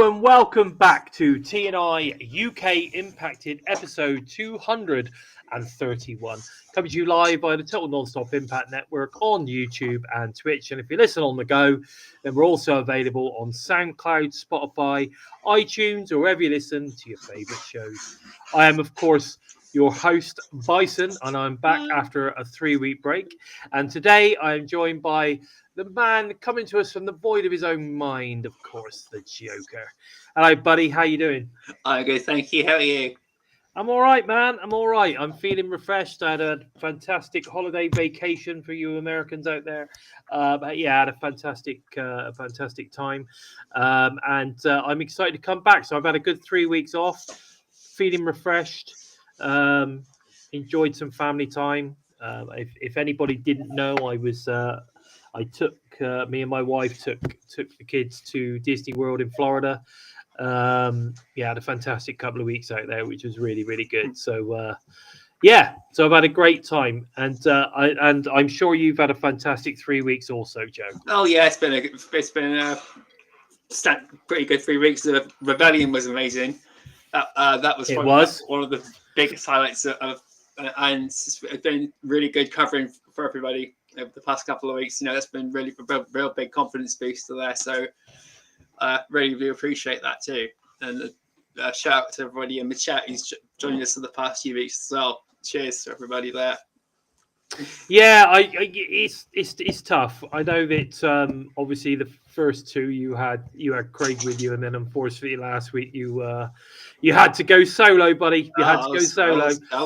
and welcome back to TNI UK Impacted episode 231. Coming to you live by the Total Nonstop Impact Network on YouTube and Twitch. And if you listen on the go, then we're also available on SoundCloud, Spotify, iTunes, or wherever you listen to your favourite shows. I am, of course, your host, Bison, and I'm back after a 3-week break. And today I am joined by the man coming to us from the void of his own mind, of course, the Joker. Hello, buddy. How you doing? I'm good, thank you. How are you? I'm all right, man. I'm all right. I'm feeling refreshed. I had a fantastic holiday vacation for you Americans out there. But yeah, I had a fantastic time. And I'm excited to come back. So I've had a good 3 weeks off, feeling refreshed. Enjoyed some family time. If anybody didn't know, me and my wife took the kids to Disney World in Florida. Had a fantastic couple of weeks out there, which was really, really good. So so I've had a great time, and I'm sure you've had a fantastic 3 weeks also, Joe. Oh yeah, it's been a pretty good 3 weeks. The Rebellion was amazing. That was one of the biggest highlights and it's been really good covering for everybody over the past couple of weeks. You know, that's been really a real big confidence booster there. So really do appreciate that too. And shout out to everybody in the chat who's joined us for the past few weeks as well. Cheers to everybody there. Yeah, it's tough. I know that obviously the first two you had Craig with you, and then unfortunately last week you had to go solo, buddy. You had to go solo. I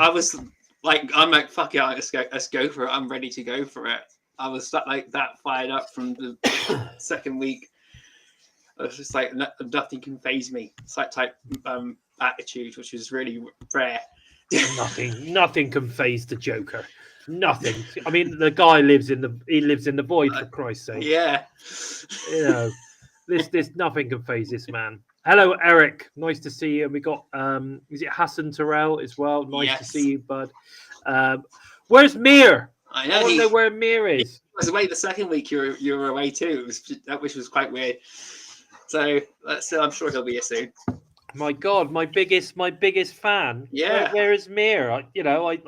was like, I'm like, fuck it, let's go for it. I'm ready to go for it. I was like that fired up from the second week. I was just like, nothing can faze me. It's that type attitude, which is really rare. Nothing can faze the Joker. Nothing. I mean, the guy lives in the void, for Christ's sake. Yeah. You know, this nothing can faze this man. Hello, Eric. Nice to see you. And we got is it Hassan Terrell as well? Nice to see you, bud. Where's Mir? I know. I want to know where Mir is. I was away the second week. You were away too. Which was quite weird. So I'm sure he'll be here soon. My God, my biggest fan. Yeah. Where is Mir? I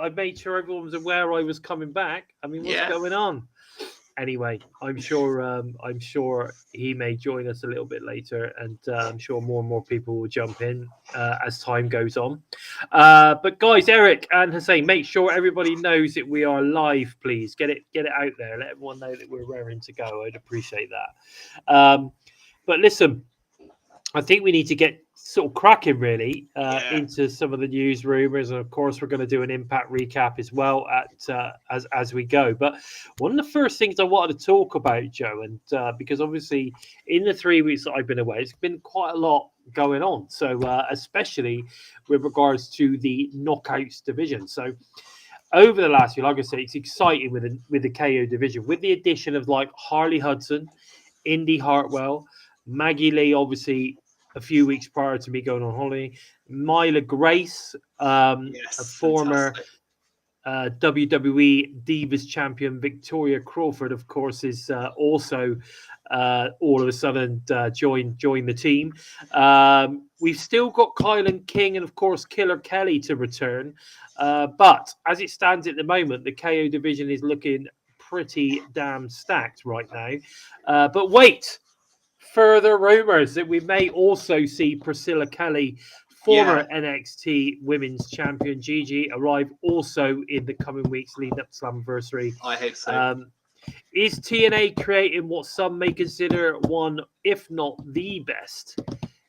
made sure everyone was aware I was coming back. I mean, what's going on? Anyway, I'm sure he may join us a little bit later, and I'm sure more and more people will jump in as time goes on. But guys, Eric and Hussein, make sure everybody knows that we are live. Please get it out there. Let everyone know that we're raring to go. I'd appreciate that. But listen, I think we need to get sort of cracking really into some of the news rumors, and of course we're going to do an Impact recap as well as we go. But one of the first things I wanted to talk about, Joe, and because obviously in the 3 weeks that I've been away, it's been quite a lot going on. So especially with regards to the Knockouts division. So over the last year, like I said, it's exciting with the KO division, with the addition of like Harley Hudson, Indy Hartwell, Maggie Lee, obviously a few weeks prior to me going on holiday, Myla Grace, a former WWE Divas champion, Victoria Crawford, of course, is also all of a sudden joined the team. We've still got Kylan King and, of course, Killer Kelly to return. But as it stands at the moment, the KO division is looking pretty damn stacked right now. But wait, further rumors that we may also see Priscilla Kelly, former NXT Women's Champion, Gigi, arrive also in the coming weeks leading up to Slammiversary. I hope so. Is TNA creating what some may consider one, if not the best,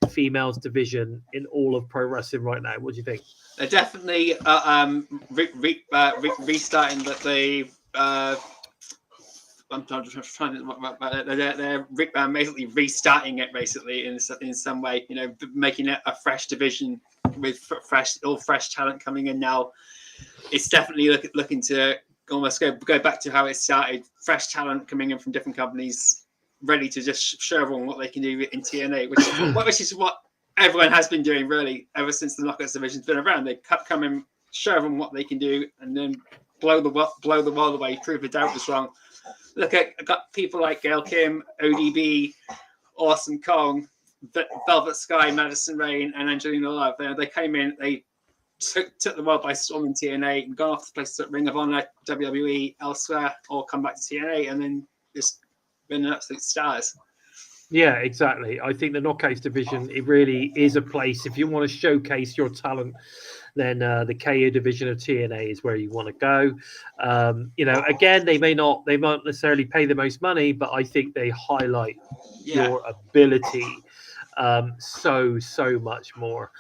females division in all of pro wrestling right now? What do you think? They're definitely restarting the I'm trying to. They're basically restarting it, basically in some way. You know, making it a fresh division with fresh talent coming in now. It's definitely looking to almost go back to how it started. Fresh talent coming in from different companies, ready to just show everyone what they can do in TNA, which is what everyone has been doing really ever since the Knockouts division's been around. They come in, show everyone what they can do, and then blow the world away, prove the doubt was wrong. Look, I got people like Gail Kim, ODB, Awesome Kong, Velvet Sky, Madison Rain, and Angelina Love. They came in, they took the world by storm in TNA, and gone off to places at Ring of Honor, WWE, elsewhere, or come back to TNA, and then just been absolute stars. Yeah, exactly. I think the Knockouts division, it really is a place. If you want to showcase your talent, then the KO division of TNA is where you want to go. Again, they won't necessarily pay the most money, but I think they highlight your ability so much more,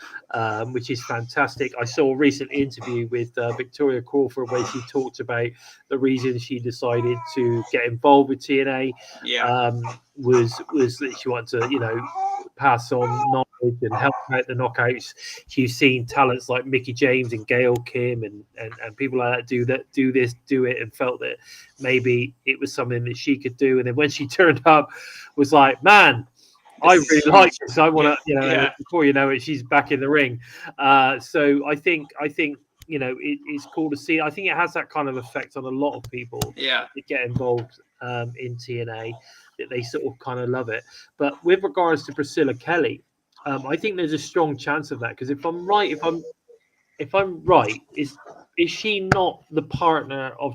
which is fantastic. I saw a recent interview with Victoria Crawford where she talked about the reason she decided to get involved with TNA. Was that she wanted to, pass on knowledge and help out the Knockouts. She's seen talents like Mickey James and Gail Kim and people like that do it, and felt that maybe it was something that she could do. And then when she turned up, was like, man, I really like this. I want to, before you know it, she's back in the ring. So I think it's cool to see. I think it has that kind of effect on a lot of people that get involved in TNA, that they sort of kind of love it. But with regards to Priscilla Kelly, I think there's a strong chance of that, because if I'm right, is she not the partner of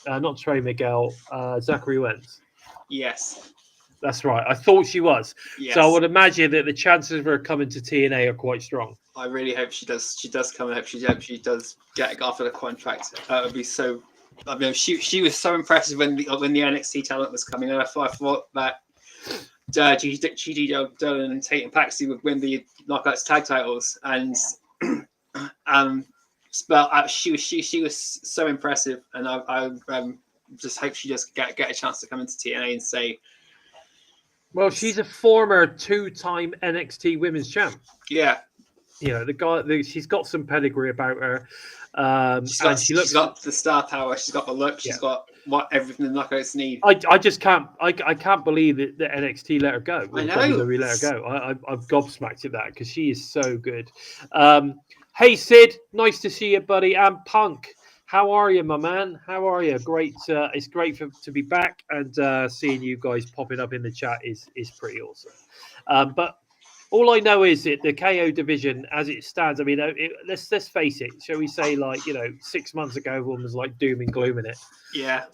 not Trey Miguel, Zachary Wentz? Yes. That's right. I thought she was. Yes. So I would imagine that the chances of her coming to TNA are quite strong. I really hope she does. She does come. I hope she does get offered a contract. That would be so. I mean, she was so impressive when the NXT talent was coming, and I thought that Gigi Dolan and Tate and Paxley would win the Knockouts tag titles, and but she was so impressive, and I just hope she just get a chance to come into TNA and say. Well, she's a former 2-time NXT Women's Champ. Yeah. She's got some pedigree about her. She's got the star power. She's got the look. She's got everything the Knockouts need. I just can't. I can't believe that NXT let her go. I know. WWE let her go. I'm gobsmacked at that, because she is so good. Hey Sid, nice to see you, buddy. And Punk, how are you, my man? How are you? Great. It's great to be back, and seeing you guys popping up in the chat is pretty awesome. But all I know is that the KO division, as it stands, I mean, let's face it. Shall we say, 6 months ago, everyone was like doom and gloom in it. Yeah.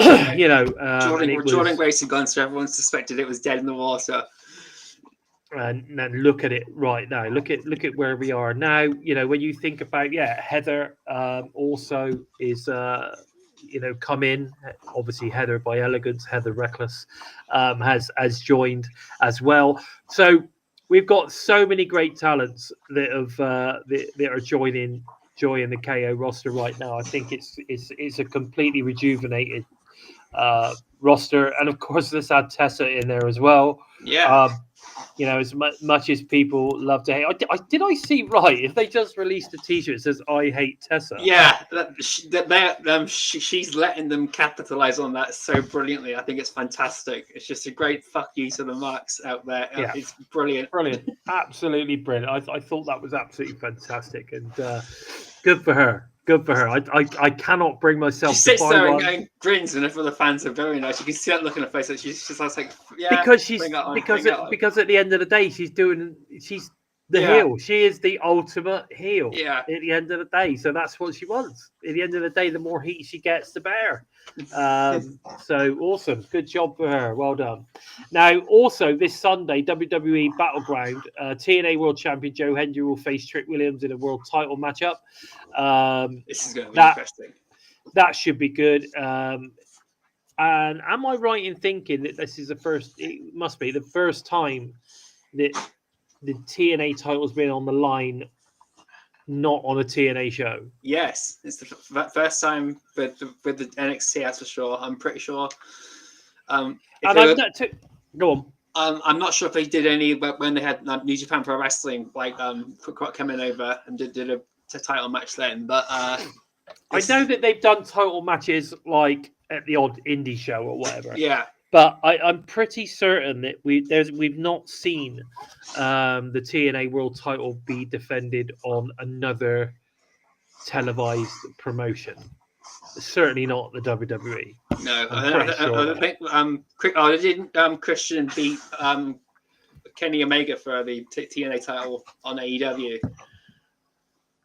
Jordan Grace had gone, so everyone suspected it was dead in the water. And look at it right now. Look at where we are now. When you think about Heather also is come in. Obviously, Heather by Elegance, Heather Reckless has joined as well. So we've got so many great talents that are joining the KO roster right now. I think it's a completely rejuvenated roster, and of course, let's add Tessa in there as well. Yeah. As much as people love to hate, did I see right? If they just released a T-shirt that says "I hate Tessa," yeah, she's letting them capitalize on that so brilliantly. I think it's fantastic. It's just a great fuck you to the marks out there. Yeah. It's brilliant, absolutely brilliant. I thought that was absolutely fantastic, and good for her. Good for her. I cannot bring myself. She sits there and grins, and the fans are very nice. You can see that look in her face. That she's just like, yeah. Because at the end of the day, she's the heel. She is the ultimate heel. Yeah. At the end of the day, so that's what she wants. At the end of the day, the more heat she gets, the better. So awesome. Good job for her. Well done. Now, also this Sunday, WWE Battleground, TNA World Champion Joe Hendry will face Trick Williams in a world title matchup. This is going to be interesting. That should be good. And am I right in thinking that this is it must be the first time that the TNA title's been on the line, not on a TNA show? Yes, it's the first time with the NXT, that's for sure. I'm pretty sure. Go on. I'm not sure if they did any when they had New Japan Pro Wrestling, coming over and did a title match then. But I know that they've done title matches like at the odd indie show or whatever. Yeah. But I'm pretty certain that we've not seen the TNA World Title be defended on another televised promotion. Certainly not the WWE. No, I don't think. Didn't Christian beat Kenny Omega for the TNA title on AEW.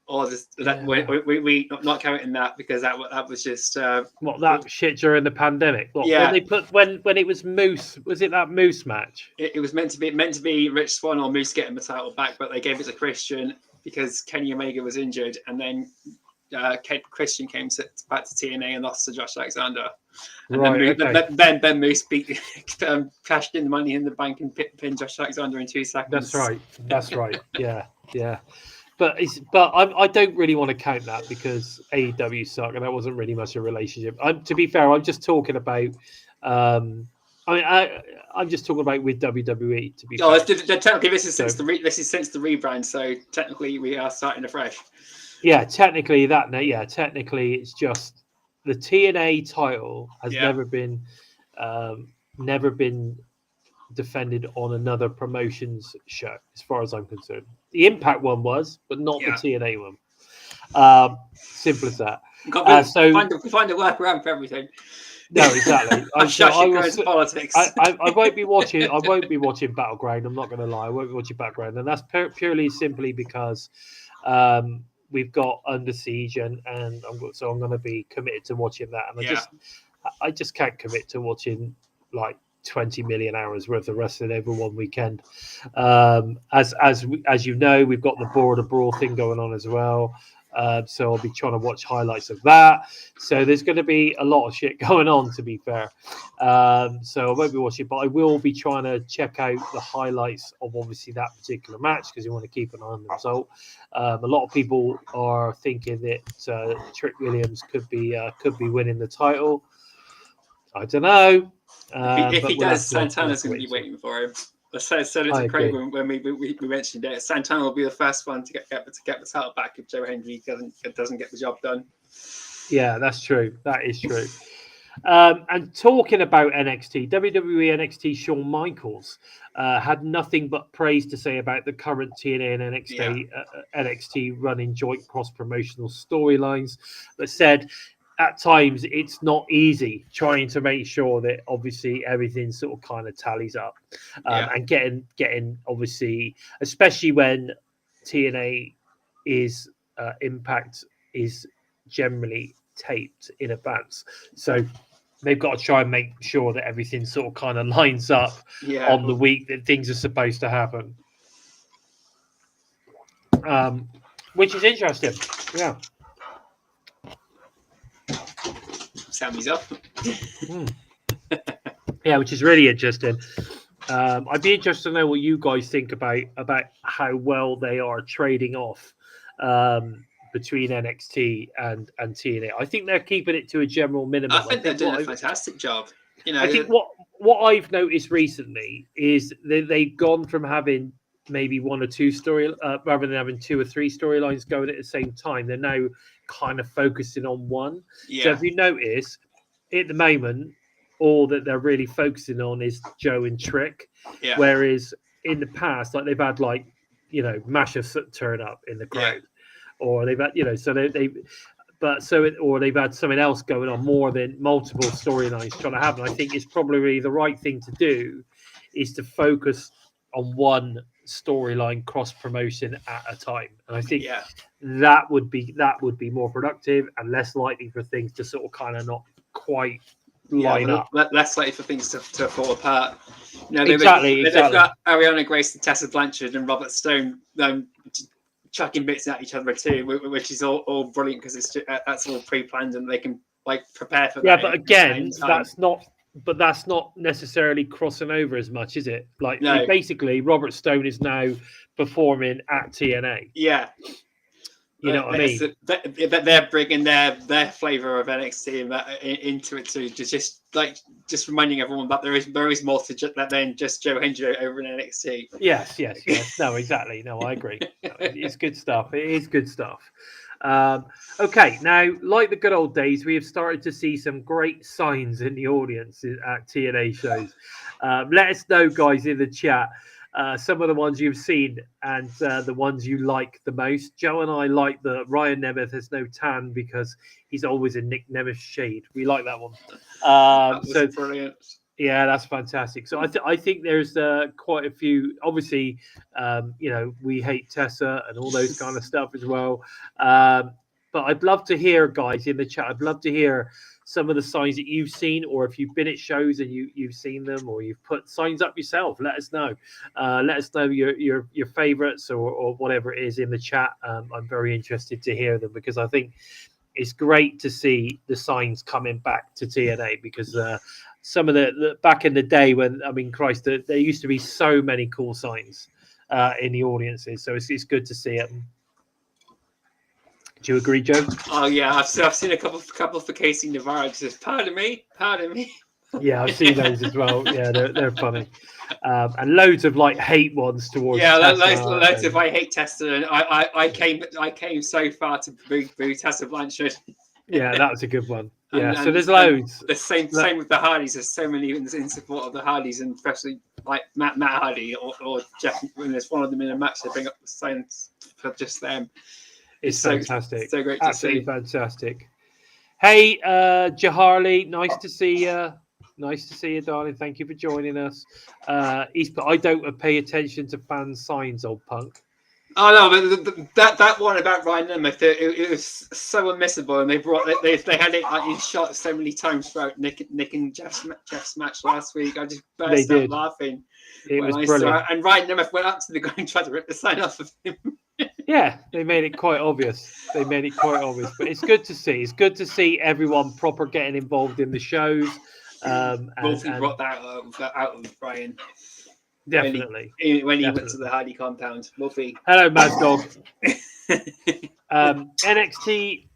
Or just that we not counting that because that was just that shit during the pandemic. Yeah, when it was Moose, was it that Moose match? It was meant to be Rich Swann or Moose getting the title back, but they gave it to Christian because Kenny Omega was injured, and then Christian came back to TNA and lost to Josh Alexander. And then Moose cashed in the Money in the Bank and pinned Josh Alexander in 2 seconds. That's right. Yeah. But I don't really want to count that because AEW suck, and that wasn't really much a relationship. To be fair, I'm just talking about. I'm just talking about with WWE. To be fair. Technically, this is since the rebrand, so technically we are starting afresh. Yeah, technically technically it's just the TNA title has never been defended on another promotions show, as far as I'm concerned. The Impact one was, but not the TNA one. Simple as that. So find a workaround for everything. No, exactly. Politics. I won't be watching. I won't be watching Battleground. I'm not going to lie. I won't be watching Battleground, and that's purely simply because we've got Under Siege, and I'm going to be committed to watching that. And I just can't commit to watching like 20 million hours worth of wrestling over one weekend. As you know, we've got the Border Brawl thing going on as well. So I'll be trying to watch highlights of that. So there's going to be a lot of shit going on, to be fair. So I won't be watching, but I will be trying to check out the highlights of obviously that particular match because you want to keep an eye on the result. A lot of people are thinking that Trick Williams could be winning the title. I don't know. If he does, Santana's going to be waiting for him. I said it to Craig when we mentioned it. Santana will be the first one to get the title back if Joe Hendry doesn't get the job done. Yeah, that's true. That is true. And talking about NXT, WWE NXT Shawn Michaels had nothing but praise to say about the current TNA and NXT running joint cross-promotional storylines, but said at times it's not easy trying to make sure that obviously everything sort of kind of tallies up and getting obviously, especially when TNA is Impact is generally taped in advance. So they've got to try and make sure that everything sort of kind of lines up on the week that things are supposed to happen. Which is interesting. Yeah. Sammy's up. Yeah, which is really interesting. I'd be interested to know what you guys think about how well they are trading off between NXT and TNA. I think they're keeping it to a general minimum. I think they're doing a fantastic job. I think what I've noticed recently is they've gone from having maybe one or two rather than having 2 or 3 storylines going at the same time. They're now kind of focusing on one. Yeah. So if you notice, at the moment, all that they're really focusing on is Joe and Trick. Yeah. Whereas in the past, like they've had Masha turn up in the crowd, or they've had or they've had something else going on more than multiple storylines trying to happen. I think it's probably the right thing to do is to focus on one storyline cross promotion at a time, and I think that would be more productive and less likely for things to sort of kind of not quite line up. Less likely for things to fall apart. Exactly. They've got Arianna Grace and Tessa Blanchard and Robert Stone chucking bits at each other too, which is all brilliant because that's all pre-planned and they can prepare for that. Yeah, but again, that's not necessarily crossing over as much, is it? Basically, Robert Stone is now performing at TNA. Yeah. You know what I mean? They're bringing their flavour of NXT into it too. Just reminding everyone that there is more to that than just Joe Hendry over in NXT. Yes. No, exactly. No, I agree. It's good stuff. It is good stuff. Okay, now, like the good old days, we have started to see some great signs in the audience at TNA shows. Let us know, guys, in the chat. Some of the ones you've seen and the ones you like the most. Joe and I like the Ryan Nemeth has no tan because he's always in Nick Nemeth shade. We like that one. So brilliant. Yeah, that's fantastic. So I think there's quite a few. Obviously, we hate Tessa and all those kind of stuff as well. But I'd love to hear, guys, in the chat. I'd love to hear some of the signs that you've seen, or if you've been at shows and you've seen them, or you've put signs up yourself. Let us know. Let us know your favorites or whatever it is in the chat. I'm very interested to hear them, because I think it's great to see the signs coming back to TNA, because some of the back in the day when, I mean, Christ, there used to be so many cool signs in the audiences. So it's good to see it. Do you agree, Joe? Oh yeah, I've seen a couple for Casey Navarro. Says, pardon me. Yeah, I've seen those as well. Yeah, they're funny, and loads of like hate ones towards. Yeah, Tessa loads of I hate Tessa, and I came so far to boo Tessa Blanchard. Yeah, that was a good one. Yeah, and so there's loads. The same with the Hardys. There's so many in support of the Hardys, and especially like Matt Hardy or Jeff. When there's one of them in a match, they bring up the signs for just them. It's fantastic. So great Absolutely to see. Fantastic. Hey, Jaharli, nice to see you. Nice to see you, darling. Thank you for joining us. I don't pay attention to fan signs, old punk. Oh no, but that one about Ryan Nemeth, it was so unmissable, and they had it in shot so many times throughout Nick and Jeff's match last week. I just burst out laughing. It was brilliant. And Ryan Nemeth went up to the guy and tried to rip the sign off of him. Yeah, they made it quite obvious. But it's good to see. It's good to see everyone proper getting involved in the shows. Wolfie brought that out of Brian. Definitely. When he went to the Hardy compound. Wolfie. Hello, Mad Dog. NXT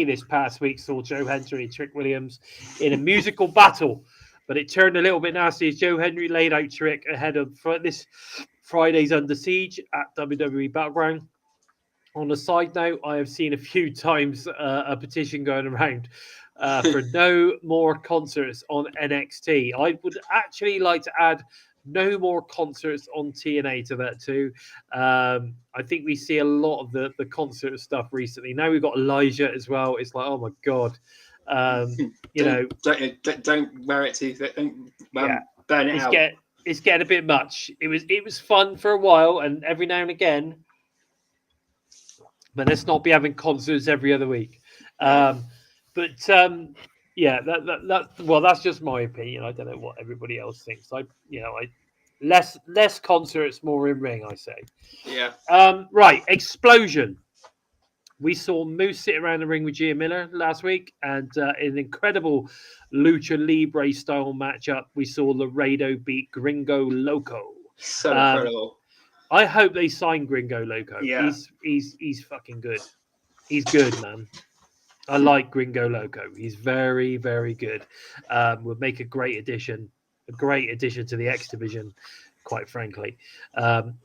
this past week saw Joe Hendry and Trick Williams in a musical battle, but it turned a little bit nasty as Joe Hendry laid out Trick ahead of this Friday's Under Siege at WWE Battleground. On a side note, I have seen a few times a petition going around for no more concerts on NXT. I would actually like to add no more concerts on TNA to that too. I think we see a lot of the concert stuff recently. Now we've got Elijah as well. It's like, oh my God. Don't wear it too thick. Burn it out. It's getting a bit much. It was fun for a while and every now and again, but let's not be having concerts every other week. That's just my opinion. I don't know what everybody else thinks. Less concerts, more in ring, I say. Yeah. Right, Xplosion. We saw Moose sit around the ring with Gia Miller last week, and in an incredible Lucha Libre style matchup, we saw Laredo beat Gringo Loco. So incredible. I hope they sign Gringo Loco. Yeah. He's fucking good. He's good, man. I like Gringo Loco. He's very, very good. Would make a great addition to the X division, quite frankly. And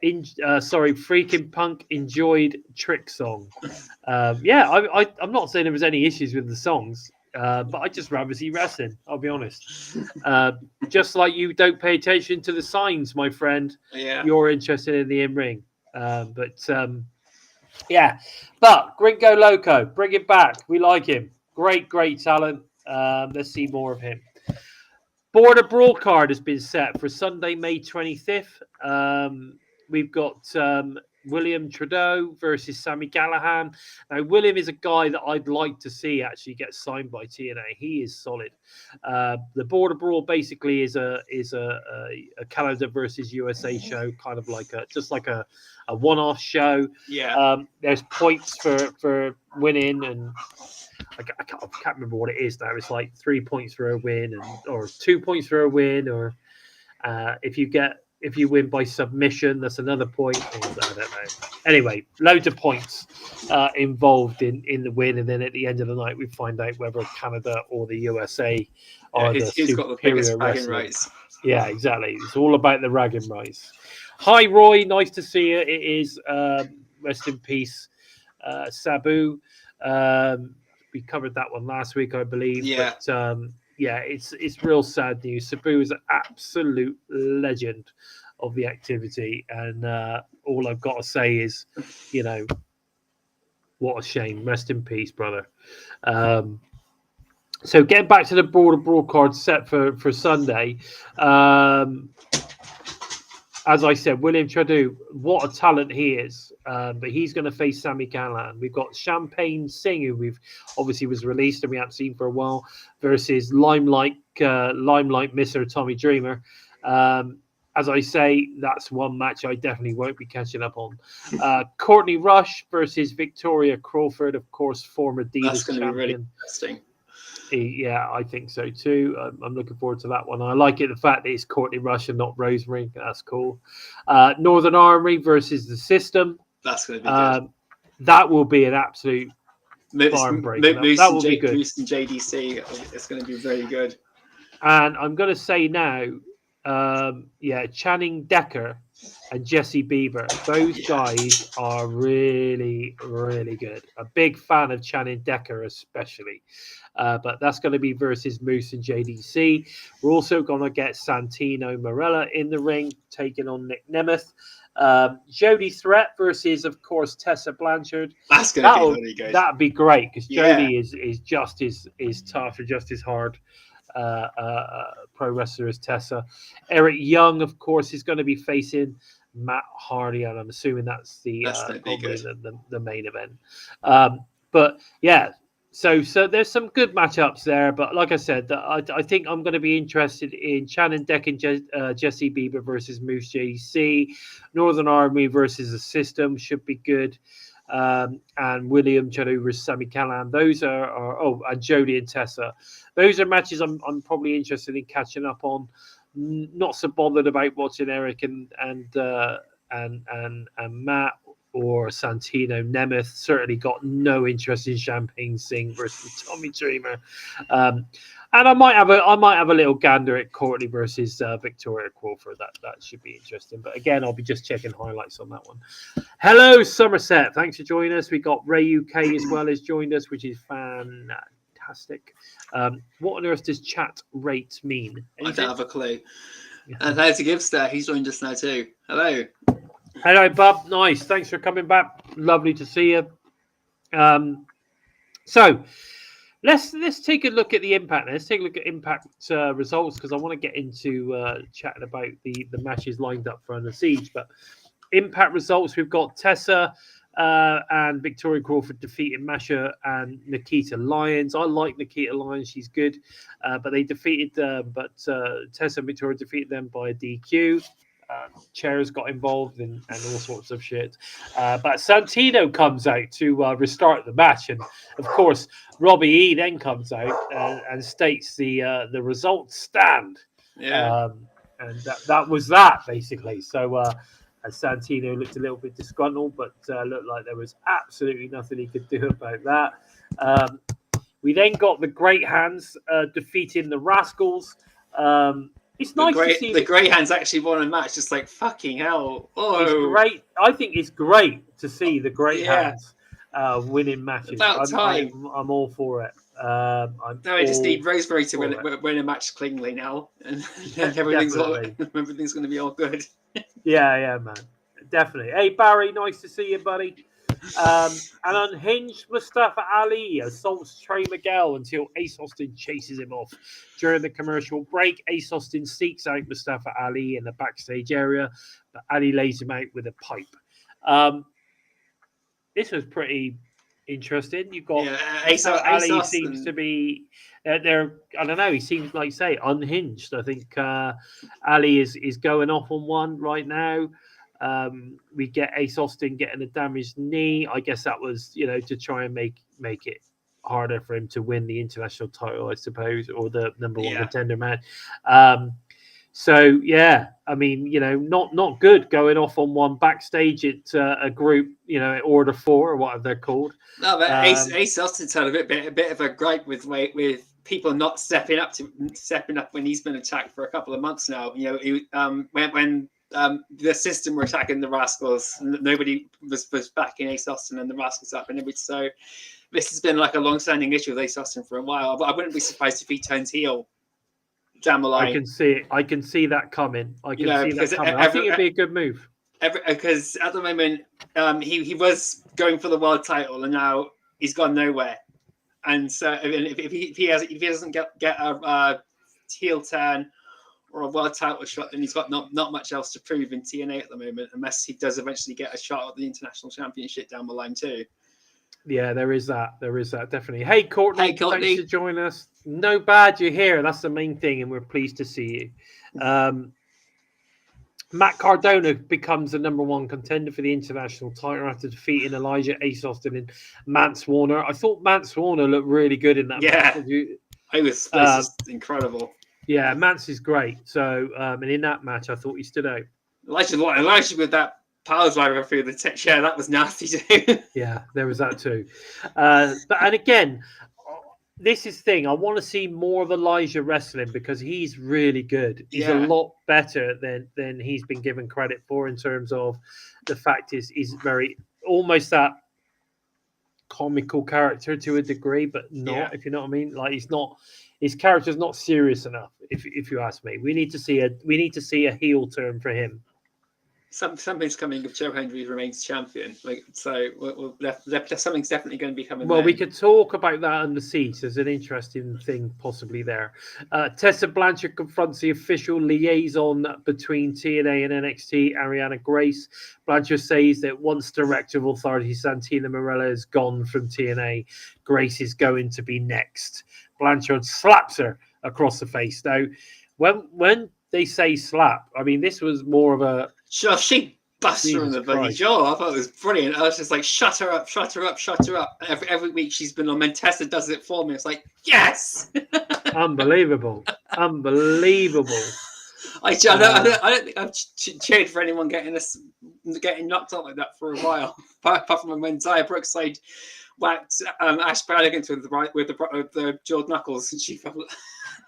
Freaking Punk enjoyed Trick song. I'm not saying there was any issues with the songs, but I just rather see wrestling. I'll be honest. Just like you don't pay attention to the signs, my friend. Yeah. You're interested in the in-ring. But Gringo Loco, bring it back. We like him. Great talent. Let's see more of him. Border Brawl card has been set for Sunday, May 25th. We've got William Trudeau versus Sami Callihan. Now, William is a guy that I'd like to see actually get signed by TNA. He is solid. The Border Brawl basically is a Canada versus USA show, kind of like a one-off show. Yeah. There's points for winning, and I can't remember what it is now. It's like 3 points for a win, or 2 points for a win, or if you win by submission, that's another point. I don't know. Anyway, loads of points involved in the win, and then at the end of the night, we find out whether Canada or the USA are the superior got the biggest bragging wrestling. rights. Yeah, exactly. It's all about the ragging rights. Hi, Roy. Nice to see you. It is rest in peace, Sabu. We covered that one last week, I believe. Yeah. But, it's real sad news. Sabu is an absolute legend of the activity, and all I've got to say is, what a shame. Rest in peace, brother. So getting back to the broad card set for Sunday, as I said, William Chadu, what a talent he is. But he's going to face Sami Callihan. We've got Champagne Singh, who we've obviously was released and we haven't seen for a while, versus Limelight Mr. Tommy Dreamer. As I say, that's one match I definitely won't be catching up on. Courtney Rush versus Victoria Crawford, of course, former Divas That's going to champion. be really interesting. Yeah, I think so too. I'm looking forward to that one. I like it, the fact that it's Courtney Rush and not Rosemary. That's cool. Northern Army versus the System. That's going to be good. That will be an absolute barn breaker. That will be good. Moose and JDC. It's going to be very good. And I'm going to say now, Channing Decker and Jesse Bieber. Those guys are really, really good. A big fan of Channing Decker, especially. But that's going to be versus Moose and JDC. We're also going to get Santino Marella in the ring, taking on Nick Nemeth. Jody Threat versus, of course, Tessa Blanchard. That's going to be really good. That'd be great because Jody is just as tough and just as hard. Pro wrestler as Tessa. Eric Young, of course, is going to be facing Matt Hardy, and I'm assuming that's the main event. But yeah, so there's some good matchups there. But like I said, I think I'm going to be interested in Shannon Deck and Jesse Bieber versus Moose JDC. Northern Army versus the System should be good. And William Chadu versus Sami Callihan. Those are and Jody and Tessa. Those are matches I'm probably interested in catching up on. Not so bothered about watching Eric and Matt or Santino Nemeth. Certainly got no interest in Champagne Singh versus Tommy Dreamer. And I might have a little gander at Courtney versus Victoria Crawford. That should be interesting. But again, I'll be just checking highlights on that one. Hello, Somerset. Thanks for joining us. We got Ray UK as well as joined us, which is fantastic. What on earth does chat rate mean? I don't have a clue. And thanks to Gibster. He's joined us now too. Hello. Hello, Bob. Nice. Thanks for coming back. Lovely to see you. So let's take a look at the Impact. Let's take a look at Impact results because I want to get into chatting about the matches lined up for Under Siege. But Impact results, we've got Tessa and Victoria Crawford defeating Masha and Nikita Lyons. I like Nikita Lyons; she's good, but they defeated Tessa and Victoria defeated them by a DQ. Chairs got involved and all sorts of shit. But Santino comes out to restart the match. And, of course, Robbie E then comes out and states the results stand. Yeah. And that was that, basically. So Santino looked a little bit disgruntled, but looked like there was absolutely nothing he could do about that. We then got the Great Hands defeating the Rascals. It's nice to see the Grey Hands actually won a match. Just like fucking hell! Oh, it's great. I think it's great to see the Great Hands winning matches. About time. I'm all for it. I just need Rosemary to win a match cleanly now, and everything's going to be all good. Yeah, man, definitely. Hey Barry, nice to see you, buddy. An unhinged Mustafa Ali assaults Trey Miguel until Ace Austin chases him off. During the commercial break, Ace Austin seeks out Mustafa Ali in the backstage area, but Ali lays him out with a pipe. This was pretty interesting. You've got Ace Ali Austin seems to be I don't know. He seems like say unhinged. I think Ali is going off on one right now. We get Ace Austin getting a damaged knee. I guess that was, to try and make it harder for him to win the international title, I suppose, or the number one contender match. So yeah, I mean, not good going off on one backstage at a group, Order 4 or whatever they're called. No, but Ace Austin's had a bit of a gripe with people not stepping up when he's been attacked for a couple of months now. When the System were attacking the Rascals, nobody was backing Ace Austin and the Rascals up, and so this has been like a long-standing issue with Ace Austin for a while. But I wouldn't be surprised if he turns heel down the line. I can see that coming. I think it'd be a good move. Because at the moment, he was going for the world title, and now he's gone nowhere. And so if he doesn't get a heel turn or a world title shot, then he's got not much else to prove in TNA at the moment, unless he does eventually get a shot at the international championship down the line too. Yeah, there is that. There is that, definitely. Hey, Courtney. Hey, Courtney. Thanks for joining us. No bad, you're here. That's the main thing, and we're pleased to see you. Matt Cardona becomes the #1 contender for the international title after defeating Elijah Ace Austin and Mance Warner. I thought Mance Warner looked really good in that match. It was just incredible. Yeah, Mance is great. So, and in that match, I thought he stood out. Elijah with that power driver through the tech chair, that was nasty too. Yeah, there was that too. And again, this is the thing. I want to see more of Elijah wrestling because he's really good. He's a lot better than he's been given credit for in terms of the fact is he's very almost that comical character to a degree, but not, if you know what I mean. Like his character's not serious enough. If you ask me, we need to see a heel turn for him. Something's coming if Joe Hendry remains champion. Something's definitely going to be coming. Well, we could talk about that under siege. There's an interesting thing possibly there. Tessa Blanchard confronts the official liaison between TNA and NXT, Arianna Grace. Blanchard says that once Director of Authority Santina Morella is gone from TNA, Grace is going to be next. Blanchard slaps her across the face. Now, when they say slap, I mean, this was more of a... She busts her in the bloody jaw. I thought it was brilliant. I was just like, shut her up, shut her up, shut her up. Every week she's been on, and Tessa does it for me. It's like, yes! Unbelievable. Unbelievable. I don't think I've cheered for anyone getting knocked out like that for a while. Apart from when Xia Brookside whacked Ash Brannigan with the jawed knuckles, and she felt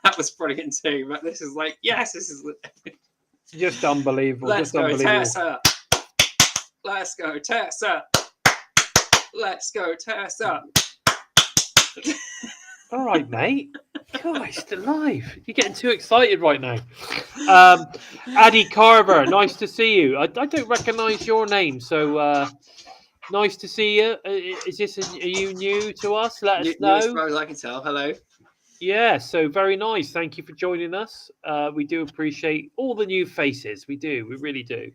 that was brilliant too. But this is like, yes, this is just unbelievable. Let's go, Tessa. Let's go, Tessa. Let's go, Tessa. All right, mate. Christ alive. You're getting too excited right now. Addy Carver, nice to see you. I don't recognise your name, so nice to see you. Are you new to us? Let us know. As far as I can tell. Hello. Yeah, so very nice. Thank you for joining us. We do appreciate all the new faces. We do. We really do.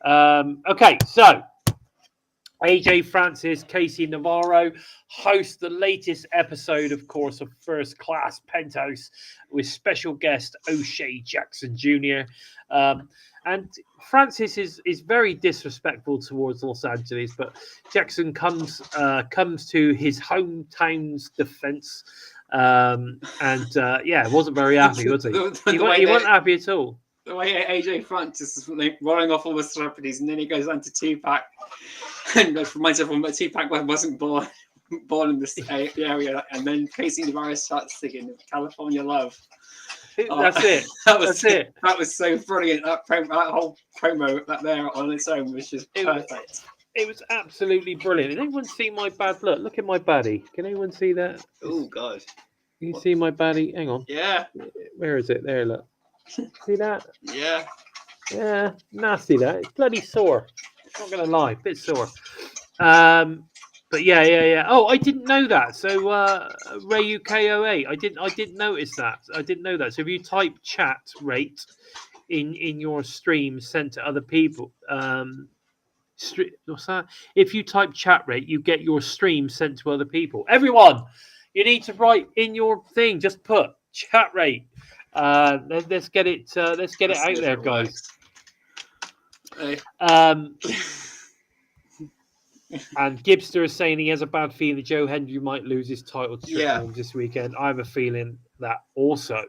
Okay, so AJ Francis, Casey Navarro host the latest episode, of course, of First Class Penthouse with special guest O'Shea Jackson Jr. And Francis is very disrespectful towards Los Angeles, but Jackson comes to his hometown's defense. Wasn't very happy, was he? He wasn't happy at all. The way AJ Francis is rolling off all the celebrities, and then he goes on to Tupac, and reminds everyone that Tupac wasn't born in this area, and then Casey Navarro starts singing "California Love." That's it. That was so brilliant. That whole promo there on its own was just perfect. It was absolutely brilliant. Did anyone see my bad look? Look at my baddie. Can anyone see that? Oh God! Can you see my baddie? Hang on. Yeah. Where is it? There, look. See that? Yeah. Yeah, nasty that. It's bloody sore. Not gonna lie, bit sore. But yeah. Oh, I didn't know that. So Ray UKOA, I didn't notice that. I didn't know that. So if you type chat rate in your stream sent to other people, what's that? If you type chat rate, you get your stream sent to other people. Everyone, you need to write in your thing. Just put chat rate. Let's get it. Let's get it out there, guys. Hey. And Gibster is saying he has a bad feeling Joe Hendry might lose his title to Triple H this weekend. I have a feeling that also,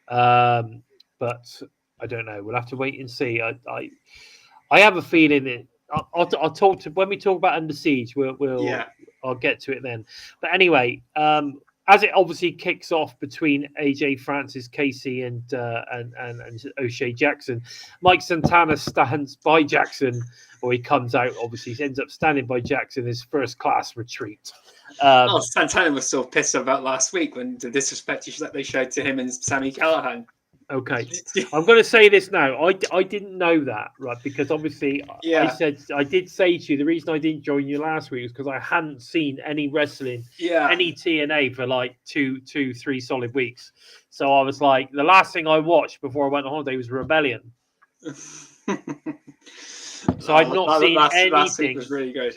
but I don't know. We'll have to wait and see. I have a feeling that I'll talk to when we talk about Under Siege. I'll get to it then. But anyway, as it obviously kicks off between AJ Francis, Casey, and O'Shea Jackson, Mike Santana stands by Jackson, or he comes out. Obviously, he ends up standing by Jackson in his first class retreat. Santana was so pissed about last week when the disrespect that they showed to him and Sami Callihan. Okay, I'm going to say this now. I didn't know that, right? Because obviously I did say to you, the reason I didn't join you last week was because I hadn't seen any wrestling, any TNA for like two, 3 solid weeks. So I was like, the last thing I watched before I went on holiday was Rebellion. So I'd not seen anything. Last week was really good.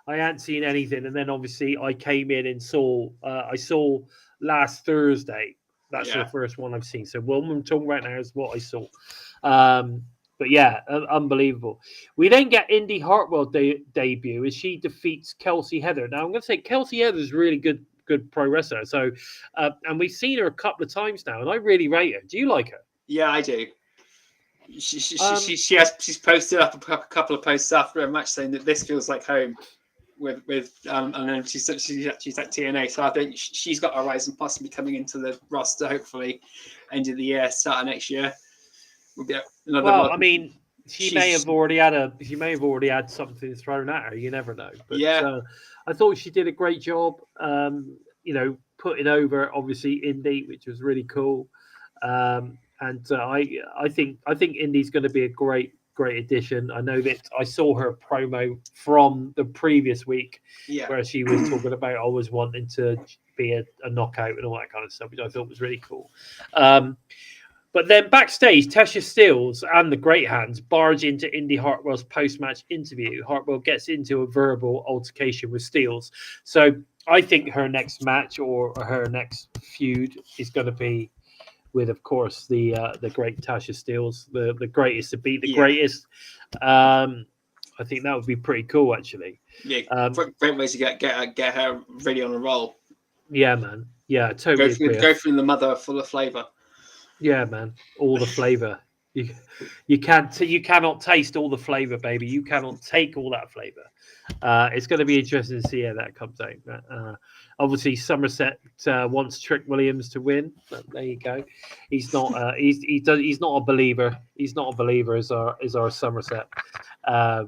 I hadn't seen anything, and then obviously I came in and saw. I saw last Thursday. That's the first one I've seen. So what I'm talking right now is what I saw. But yeah, unbelievable. We then get Indy Hartwell debut as she defeats Kelsey Heather. Now I'm going to say Kelsey Heather is really good pro wrestler. So, and we've seen her a couple of times now, and I really rate her. Do you like her? Yeah, I do. She's posted up a couple of posts after a match saying that this feels like home. And then she's at TNA, so I think she's got a rise and possibly coming into the roster. Hopefully, end of the year, start of next year, we'll get another. Well, I mean, she may have already had something thrown at her. You never know. But I thought she did a great job. Putting over obviously Indy, which was really cool. And I think Indy's going to be a great addition. I know that I saw her promo from the previous week where she was talking about always wanting to be a knockout and all that kind of stuff, which I thought was really cool. But then backstage, Tasha Steelz and the Great Hands barge into Indy Hartwell's post-match interview. Hartwell gets into a verbal altercation with Steelz. So I think her next match or her next feud is going to be with, of course, the great Tasha Steelz, the greatest to beat the greatest. I think that would be pretty cool, actually. Yeah, great ways to get her ready on a roll. Yeah, man. Yeah, totally. Go through the mother full of flavor. Yeah, man. All the flavor. You cannot taste all the flavor, baby. You cannot take all that flavor. It's going to be interesting to see how that comes out. Obviously, Somerset wants Trick Williams to win. But there you go. He's not. He's not a believer. He's not a believer as our Somerset. I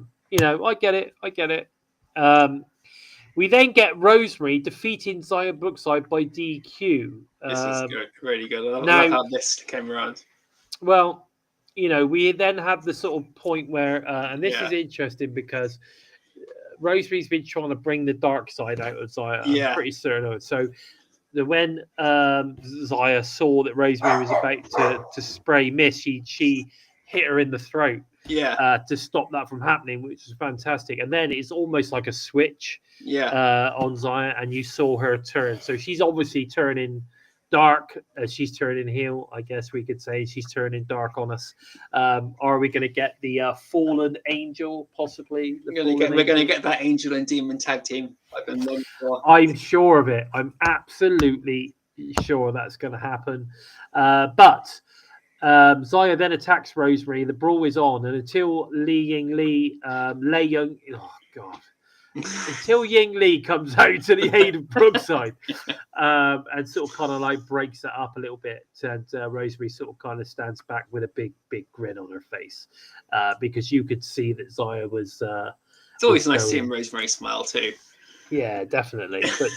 get it. We then get Rosemary defeating Xia Brookside by DQ. This is good, really good. I love how this came around. Well, we then have the sort of point where, and this is interesting because Rosemary's been trying to bring the dark side out of Xia. I'm pretty certain of it. So when Xia saw that Rosemary was about to spray mist, she hit her in the throat. To stop that from happening, which is fantastic. And then it's almost like a switch on Xia, and you saw her turn. So she's obviously turning dark as she's turning heel. I guess we could say she's turning dark on us. Are we going to get the fallen angel possibly? We're going to get that angel and demon tag team I've been looking for. I'm sure of it. I'm absolutely sure that's going to happen. But Xia then attacks Rosemary. The brawl is on, and until until Ying Lee comes out to the aid of Brookside and sort of kind of like breaks it up a little bit, and Rosemary sort of kind of stands back with a big grin on her face because you could see that Xia was. It's always nice seeing Rosemary smile too. Yeah, definitely, but.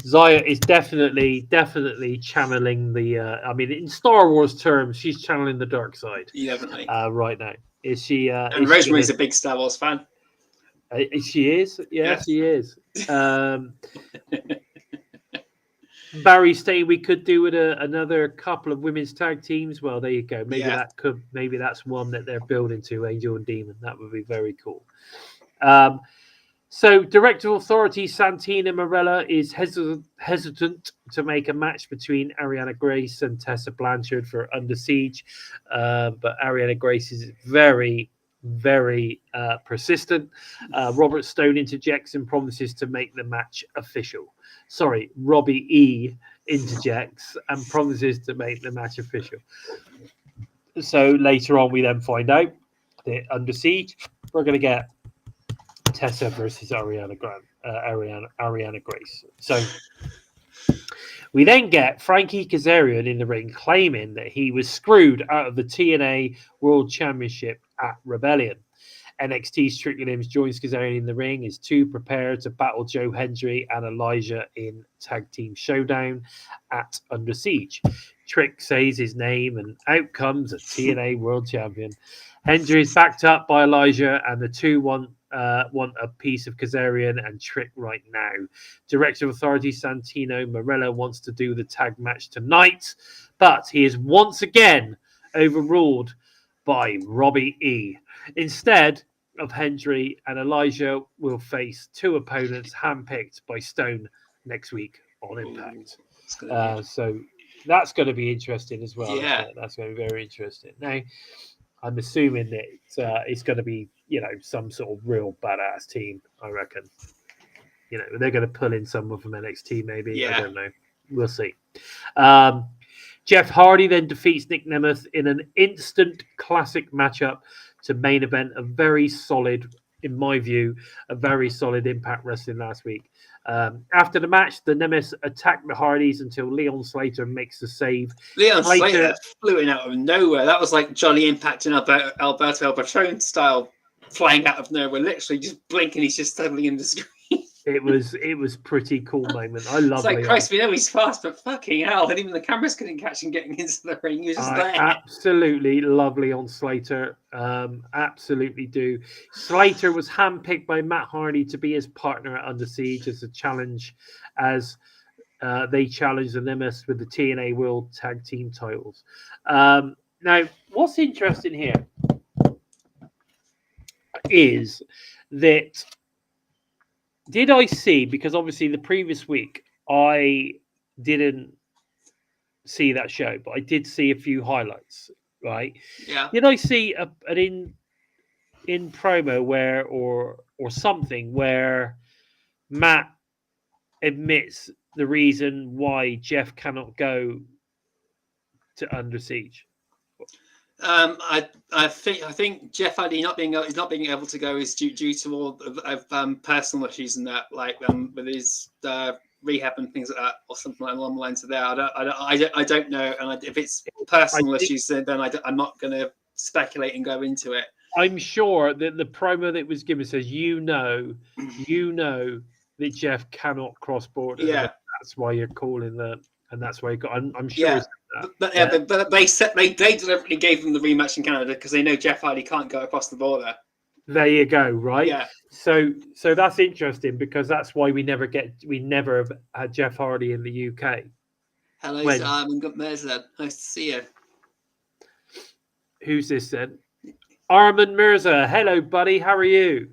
Xia is definitely channeling the. I mean, in Star Wars terms, she's channeling the dark side. Definitely. Right now, is she? And Rosemary's a big Star Wars fan. She is. Yeah, she is. Barry saying we could do with another couple of women's tag teams. Well, there you go. Maybe that's one that they're building to, Angel and Demon. That would be very cool. So, Director of Authority Santina Marella is hesitant to make a match between Arianna Grace and Tessa Blanchard for Under Siege. But Arianna Grace is very, very persistent. Robert Stone interjects and promises to make the match official. Sorry, Robbie E interjects and promises to make the match official. So, later on, we then find out that Under Siege, we're going to get Tessa versus Arianna Grace. So we then get Frankie Kazarian in the ring claiming that he was screwed out of the TNA World Championship at Rebellion. NXT's Tricky Limbs joins Kazarian in the ring as two prepare to battle Joe Hendry and Elijah in Tag Team Showdown at Under Siege. Trick says his name and out comes a TNA World Champion. Hendry is backed up by Elijah and the two want a piece of Kazarian and Trick right now. Director of Authority Santino Marella wants to do the tag match tonight, but he is once again overruled by Robbie E. Instead of Hendry and Elijah will face two opponents handpicked by Stone next week on Impact. So that's going to be interesting as well. Yeah, that's going to be very interesting. Now, I'm assuming that it's going to be, some sort of real badass team, I reckon. They're going to pull in some from NXT, maybe. Yeah. I don't know. We'll see. Jeff Hardy then defeats Nick Nemeth in an instant classic matchup to main event a very solid, in my view, a very solid Impact Wrestling last week. After the match, the Nemeth attacked the Hardys until Leon Slater makes the save. Leon Slater flew in out of nowhere. That was like Johnny Impact and Alberto El Patron style, flying out of nowhere, literally just blinking. He's just suddenly in the screen. It was pretty cool moment. I love it. It's like, Christ, we know he's fast, but fucking hell. And even the cameras couldn't catch him getting into the ring. He was just there. Absolutely lovely on Slater. Absolutely do. Slater was handpicked by Matt Hardy to be his partner at Under Siege as a challenge as they challenged the Nemeth with the TNA World Tag Team titles. Now, what's interesting here is that did I see, because obviously the previous week I didn't see that show, but I did see a few highlights, right? Yeah. Did I see an in promo where or something where Matt admits the reason why Jeff cannot go to Under Siege? I think Jeff Hardy not being able to go is due to all of personal issues and that, like with his rehab and things like that, or something along the lines of there. I don't know, and if it's personal issues, then I'm not going to speculate and go into it. I'm sure that the promo that was given says, you know that Jeff cannot cross borders. Yeah, that's why you're calling and that's why you got. I'm sure. Yeah. But they deliberately gave them the rematch in Canada because they know Jeff Hardy can't go across the border. There you go, right? Yeah. So that's interesting because that's why we never have had Jeff Hardy in the UK. Hello, Simon. Nice to see you. Who's this then? Armin Mirza. Hello, buddy. How are you?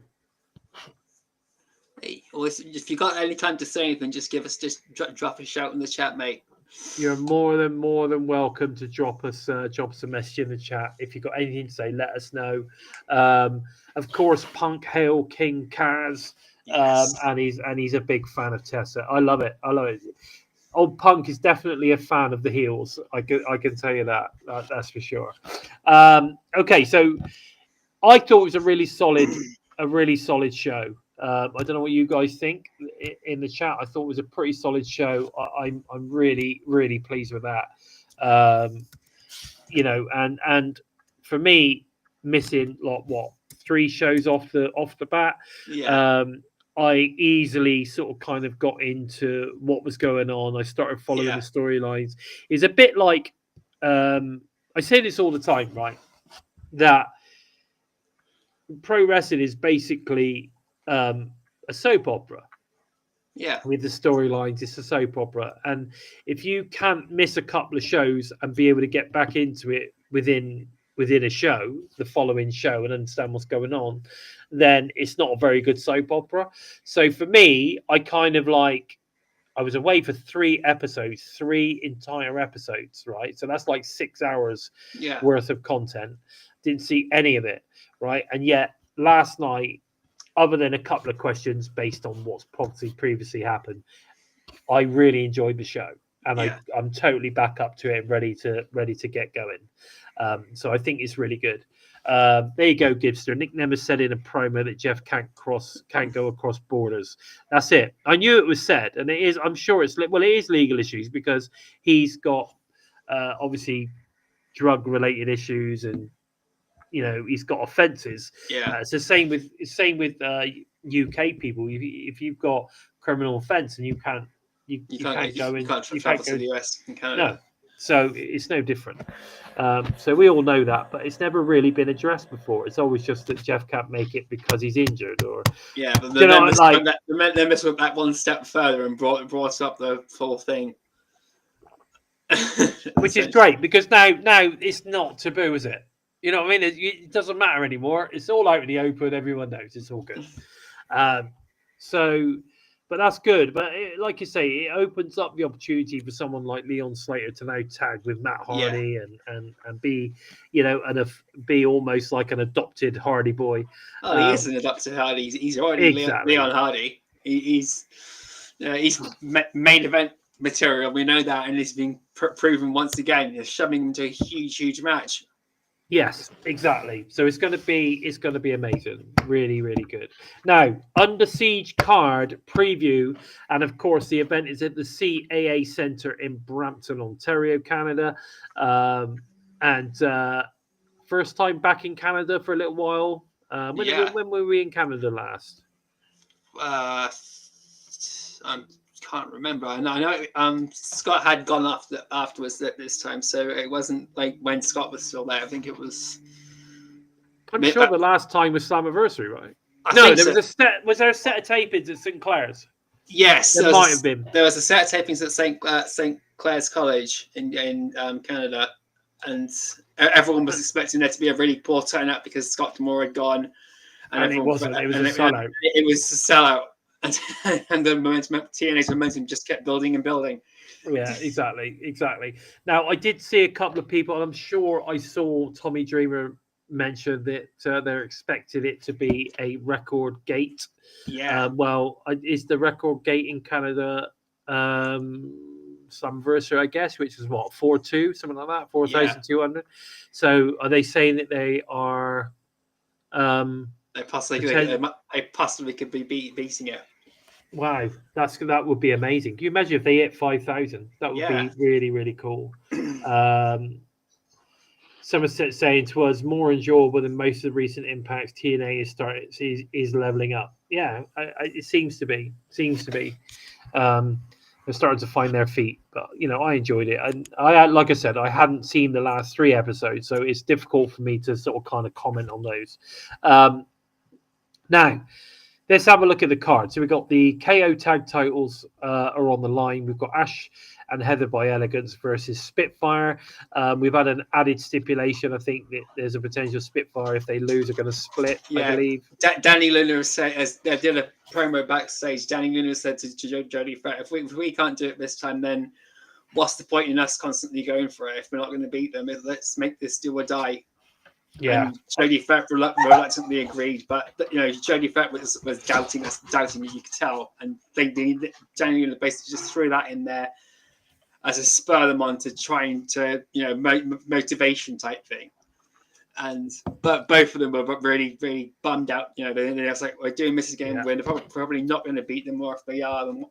Hey, if you got any time to say anything, just drop a shout in the chat, mate. You're more than welcome to drop us a message in the chat. If you've got anything to say, let us know. Of course, Punk Hail King Kaz, Yes. and he's a big fan of Tessa. I love it. Old Punk is definitely a fan of the heels. I can tell you that's for sure. Okay, so I thought it was a really solid show. I don't know what you guys think in the chat. I thought it was a pretty solid show. I'm really, really pleased with that. And for me, missing 3 shows off the bat. Yeah. I easily sort of kind of got into what was going on. I started following the storylines. It's a bit like I say this all the time, right? That pro wrestling is basically a soap opera. Yeah. With the storylines, it's a soap opera. And if you can't miss a couple of shows and be able to get back into it within a show, the following show, and understand what's going on, then it's not a very good soap opera. So for me, I was away for 3 entire episodes, right? So that's like 6 hours worth of content. Didn't see any of it, right? And yet last night, other than a couple of questions based on what's probably previously happened, I really enjoyed the show, and I'm totally back up to it, ready to get going. So I think it's really good. There you go, Gibster. Nick Nemeth said in a promo that Jeff can't go across borders. That's it. I knew it was said, and it is. I'm sure it is legal issues because he's got obviously drug related issues and he's got offences. Yeah. It's the same with UK people. If you've got criminal offence and you can't travel to the US and Canada. No, so it's no different. So we all know that, but it's never really been addressed before. It's always just that Jeff can't make it because he's injured, or but they must have that one step further and brought up the full thing, which is great because now it's not taboo, is it? You know what I mean? It doesn't matter anymore. It's all out in the open. Everyone knows. It's all good. But that's good. But like you say, it opens up the opportunity for someone like Leon Slater to now tag with Matt Hardy and be, be almost like an adopted Hardy boy. Oh, he is an adopted Hardy. He's already Leon Hardy. He's main event material. We know that, and it's been proven once again. They're shoving him into a huge match. Yes, exactly. So it's going to be amazing. Really, really good. Now, Under Siege card preview, and of course the event is at the CAA Centre in Brampton, Ontario, Canada. And first time back in Canada for a little while. When were we in Canada last? Can't remember. I know Scott had gone afterwards this time, so it wasn't like when Scott was still there. I think it was. I'm sure the last time was Slammiversary, right? Was there a set of tapings at St. Clair's? Yes, there might have been. There was a set of tapings at St. Clair's College in Canada, and everyone was expecting there to be a really poor turnout because Scott D'Amore had gone, and it wasn't. It was a sellout. It was a sellout. And the momentum, TNA's momentum just kept building and building. Yeah, exactly. Now, I did see a couple of people, and I'm sure I saw Tommy Dreamer mention that they're expecting it to be a record gate. Yeah. Is the record gate in Canada Slammiversary, I guess, which is what, 4,200, something like that, 4,200. So are they saying that they are? They possibly could be beating it. Wow, that would be amazing. Can you imagine if they hit 5,000? That would be really, really cool. Someone saying to us, more enjoyable than most of the recent impacts. TNA is leveling up. Yeah, it seems to be. They're starting to find their feet, but I enjoyed it. I like I said, I hadn't seen the last 3 episodes, so it's difficult for me to sort of kind of comment on those. Now, let's have a look at the card. So we've got the KO tag titles are on the line. We've got Ash and Heather by Elegance versus Spitfire. We've had an added stipulation. I think that there's a potential Spitfire, if they lose, are going to split, I believe. Danny Luna said, as they did a promo backstage, Danny Luna said to Jody Fett, if we can't do it this time, then what's the point in us constantly going for it if we're not going to beat them? Let's make this do or die. Yeah, and Jody Fett reluctantly agreed, but Jody Fett was doubting, you could tell, and they Danny basically just threw that in there as a spur them on to trying to motivation type thing, but both of them were really really bummed out. They're like, we're doing this again. We're probably not going to beat them, or if they are, then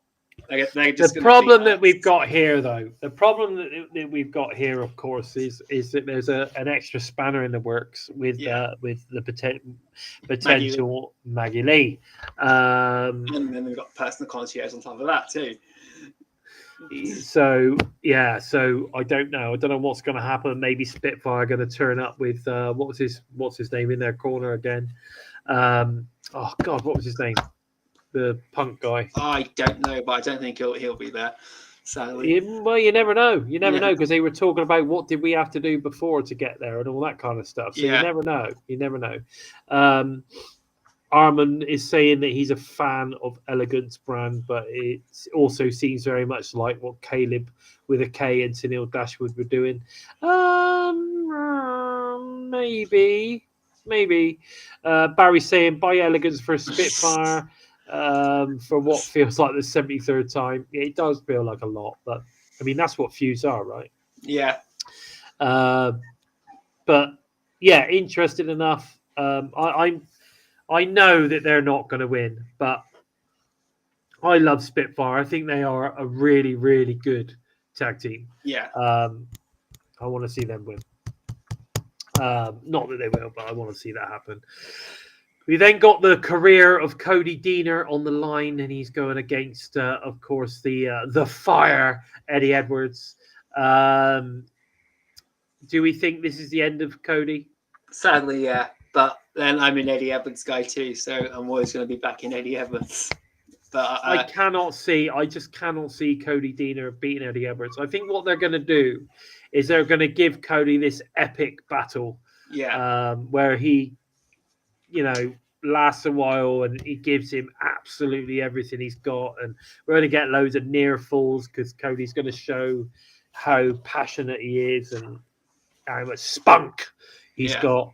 the problem that we've got here, though, that we've got here, of course, is that there's an extra spanner in the works with the potential Maggie Lee, and then we've got personal concierge on top of that too. So I don't know what's going to happen. Maybe Spitfire are going to turn up with what's his name in their corner again. Oh God, what was his name? The Punk guy. I don't know, but I don't think he'll be there. Sadly. Well, you never know. You never know, because they were talking about what did we have to do before to get there and all that kind of stuff. So you never know. You never know. Armin is saying that he's a fan of Elegance brand, but it also seems very much like what Caleb with a K and Sunil Dashwood were doing. Maybe. Barry's saying buy Elegance for a Spitfire. For what feels like the 73rd time. It does feel like a lot, but I mean that's what feuds are, right? Yeah. But yeah, interesting enough. I know that they're not going to win, but I love Spitfire. I think they are a really, really good tag team. Yeah. I want to see them win. Not that they will, but I want to see that happen. We then got the career of Cody Deaner on the line, and he's going against, of course, the Fire, Eddie Edwards. Do we think this is the end of Cody? Sadly, yeah. But then I'm an Eddie Edwards guy too, so I'm always going to be back in Eddie Edwards. But I just cannot see Cody Deaner beating Eddie Edwards. I think what they're going to do is they're going to give Cody this epic battle, where he, lasts a while and he gives him absolutely everything he's got, and we're going to get loads of near falls because Cody's going to show how passionate he is and how much spunk he's got.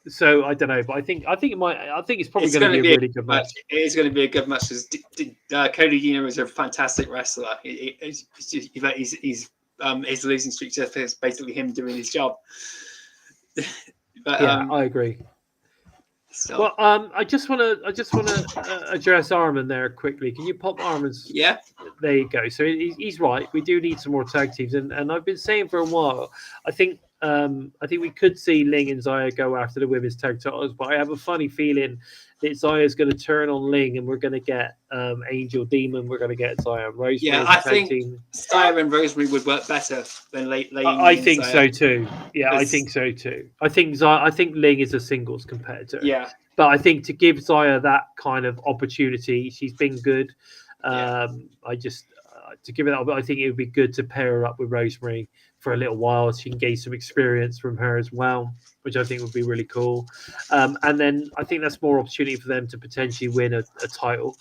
So I don't know, but I think it's probably going to be a really good match. It is going to be a good match because Cody Deaner is a fantastic wrestler. He's his losing streak is basically him doing his job. But, I agree. So. Well, I just want to address Armin there quickly. Can you pop Armin's? Yeah. There you go. So he's right. We do need some more tag teams, and I've been saying for a while. I think we could see Ling and Xia go after the women's tag titles, but I have a funny feeling that Xia's going to turn on Ling, and we're going to get Angel Demon. We're going to get Xia and Rosemary. Yeah, I think Xia and Rosemary would work better than Ling. I think so too. Yeah, I think so too. I think Ling is a singles competitor. Yeah, but I think to give Xia that kind of opportunity, she's been good. To give it that, I think it would be good to pair her up with Rosemary for a little while. She can gain some experience from her as well, which I think would be really cool. And then I think that's more opportunity for them to potentially win a title,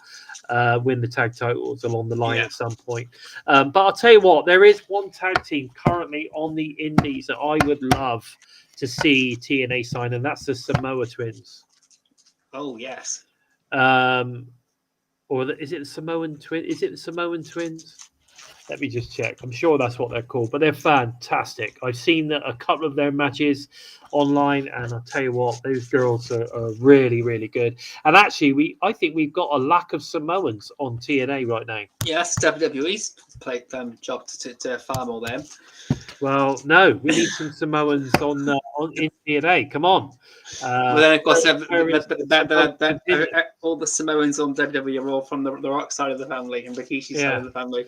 win the tag titles along the line at some point. But I'll tell you what, there is one tag team currently on the indies that I would love to see TNA sign, and that's the Samoa Twins. Oh, yes. Or is it the Samoan Twin? Is it the Samoan Twins? Let me just check. I'm sure that's what they're called, but they're fantastic. I've seen a couple of their matches online, and I'll tell you what, those girls are really, really good. And actually, I think we've got a lack of Samoans on TNA right now. Yeah, that's WWE's job to farm all them. Well, no, we need some Samoans on in TNA. Come on. Well, then of course, all the Samoans on WWE are all from the Rock side of the family and Rikishi's side of the family.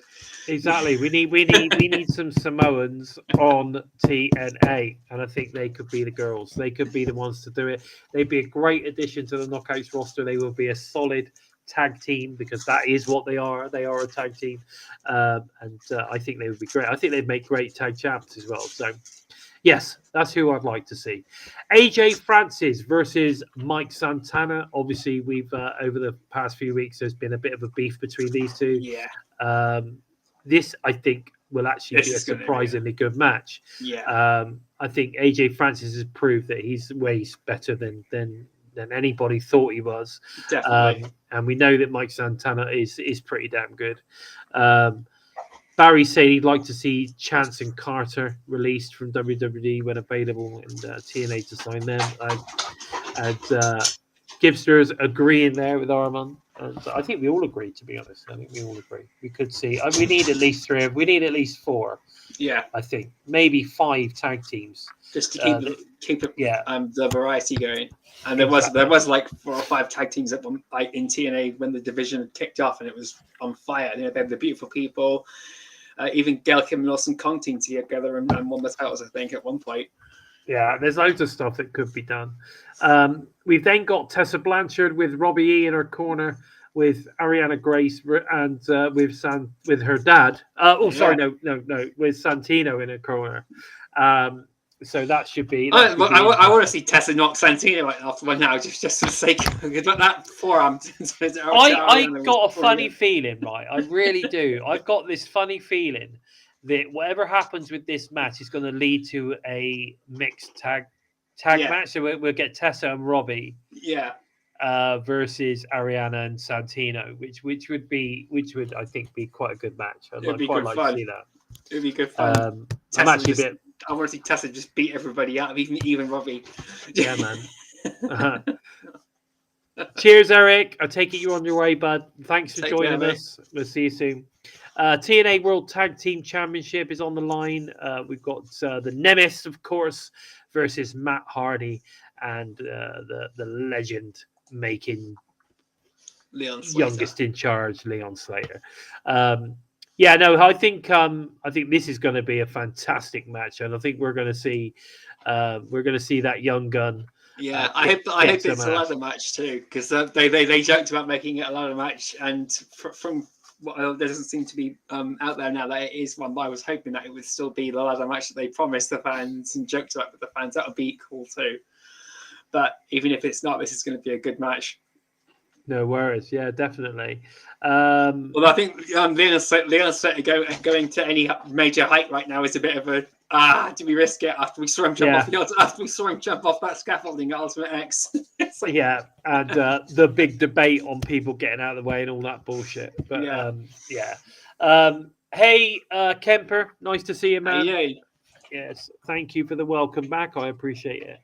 Exactly. We need some Samoans on TNA, and I think they could be the girls. They could be the ones to do it. They'd be a great addition to the Knockouts roster. They will be a solid tag team because that is what they are. They are a tag team, and I think they would be great. I think they'd make great tag champs as well. So, yes, that's who I'd like to see. AJ Francis versus Mike Santana. Obviously, we've over the past few weeks, there's been a bit of a beef between these two. Yeah. This, I think, will actually be a surprisingly good match. Yeah. I think AJ Francis has proved that he's way better than anybody thought he was. Definitely. And we know that Mike Santana is pretty damn good. Barry said he'd like to see Chance and Carter released from WWE when available, and TNA to sign them. And Gibster's agreeing there with Armand. And I think we all agree, to be honest. I think we all agree. We could see. We need at least 3. We need at least 4. Yeah. I think maybe 5 tag teams. Just to keep the variety going. And there was like 4 or 5 tag teams at one, like in TNA when the division kicked off, and it was on fire. You know, they had the Beautiful People, even Gail Kim and Awesome Kong team together and won the titles, I think, at one point. Yeah, there's loads of stuff that could be done. We've then got Tessa Blanchard with Robbie E in her corner, with Arianna Grace and with her dad. With Santino in her corner. So that should be. I want to see Tessa knock Santino right off one now, just for the sake of that forearm. I got a funny feeling, right? I really do. I've got this funny feeling that whatever happens with this match is going to lead to a mixed tag match. So we'll get Tessa and Robbie. Yeah. Versus Arianna and Santino, which would I think be quite a good match. I'd quite like to see that. It'd be good fun. I'm actually I want to see Tessa just beat everybody out, even Robbie. Yeah, man. Cheers, Eric. I take it you're on your way, bud. Thanks for joining us. We'll see you soon. TNA World Tag Team Championship is on the line. We've got the Nemesis, of course, versus Matt Hardy and the legend making Leon Slater. Youngest in charge, Leon Slater. Yeah, no, I think this is going to be a fantastic match, and I think we're going to see that young gun. Yeah, I hope it's a ladder match too, because they joked about making it a ladder match, and from what there doesn't seem to be out there now that it is one. But I was hoping that it would still be the ladder match that they promised the fans and joked about with the fans. That would be cool too. But even if it's not, this is going to be a good match. No worries. Yeah, definitely. Well, I think Leon Slater going to any major height right now is a bit of a do we risk it after we saw him jump off that scaffolding at Ultimate X? Like, yeah, and the big debate on people getting out of the way and all that bullshit. But hey, Kemper, nice to see you, man. Hey. Yes, thank you for the welcome back. I appreciate it.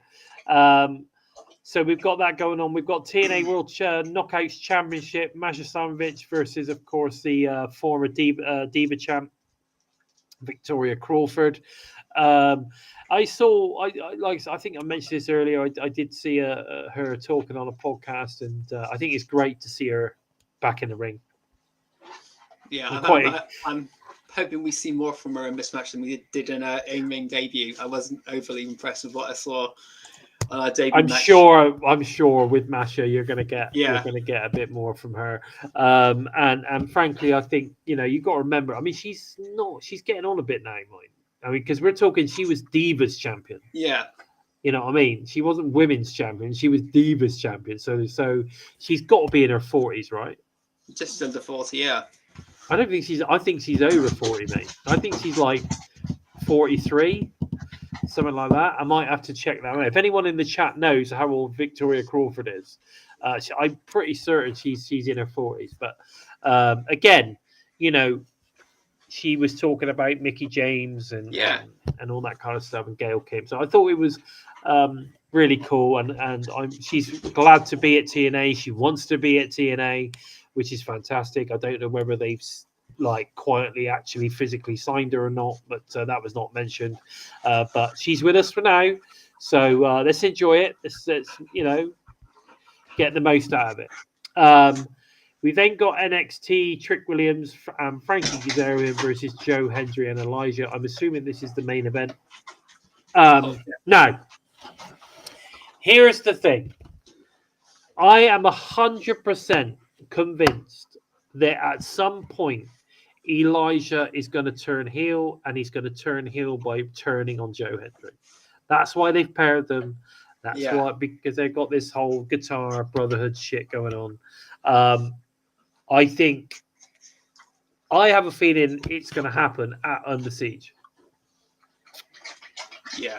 So we've got that going on. We've got TNA World Knockouts Championship, Masha Slamovich versus, of course, the former Diva champ, Victoria Crawford. I think I mentioned this earlier. I did see her talking on a podcast, and I think it's great to see her back in the ring. Yeah, I'm hoping we see more from her in this match than we did in her in-ring debut. I wasn't overly impressed with what I saw. I'm sure with Masha you're going to get a bit more from her, and frankly I think you got to remember. I mean she's getting on a bit now, mate. I mean because we're talking she was Divas champion. Yeah, you know what I mean. She wasn't women's champion. She was Divas champion. So she's got to be in her 40s, right? Just under 40, yeah. I think she's over 40, mate. I think she's like 43. Something like that. I might have to check that out. If anyone in the chat knows how old Victoria Crawford is, I'm pretty certain she's in her 40s. But again, she was talking about Mickie James and all that kind of stuff, and Gail Kim. So I thought it was really cool, and she's glad to be at TNA. She wants to be at TNA, which is fantastic. I don't know whether they've quietly actually physically signed her or not, but that was not mentioned. But she's with us for now, so let's enjoy it. Let's get the most out of it. We then got NXT Trick Williams and Frankie Kazarian versus Joe Hendry and Elijah. I'm assuming this is the main event. Now, here's the thing. I am 100% convinced that at some point Elijah is going to turn heel, and he's going to turn heel by turning on Joe Hendry. That's why they've paired them. That's why, because they've got this whole guitar brotherhood shit going on. I have a feeling it's going to happen at Under Siege. Yeah.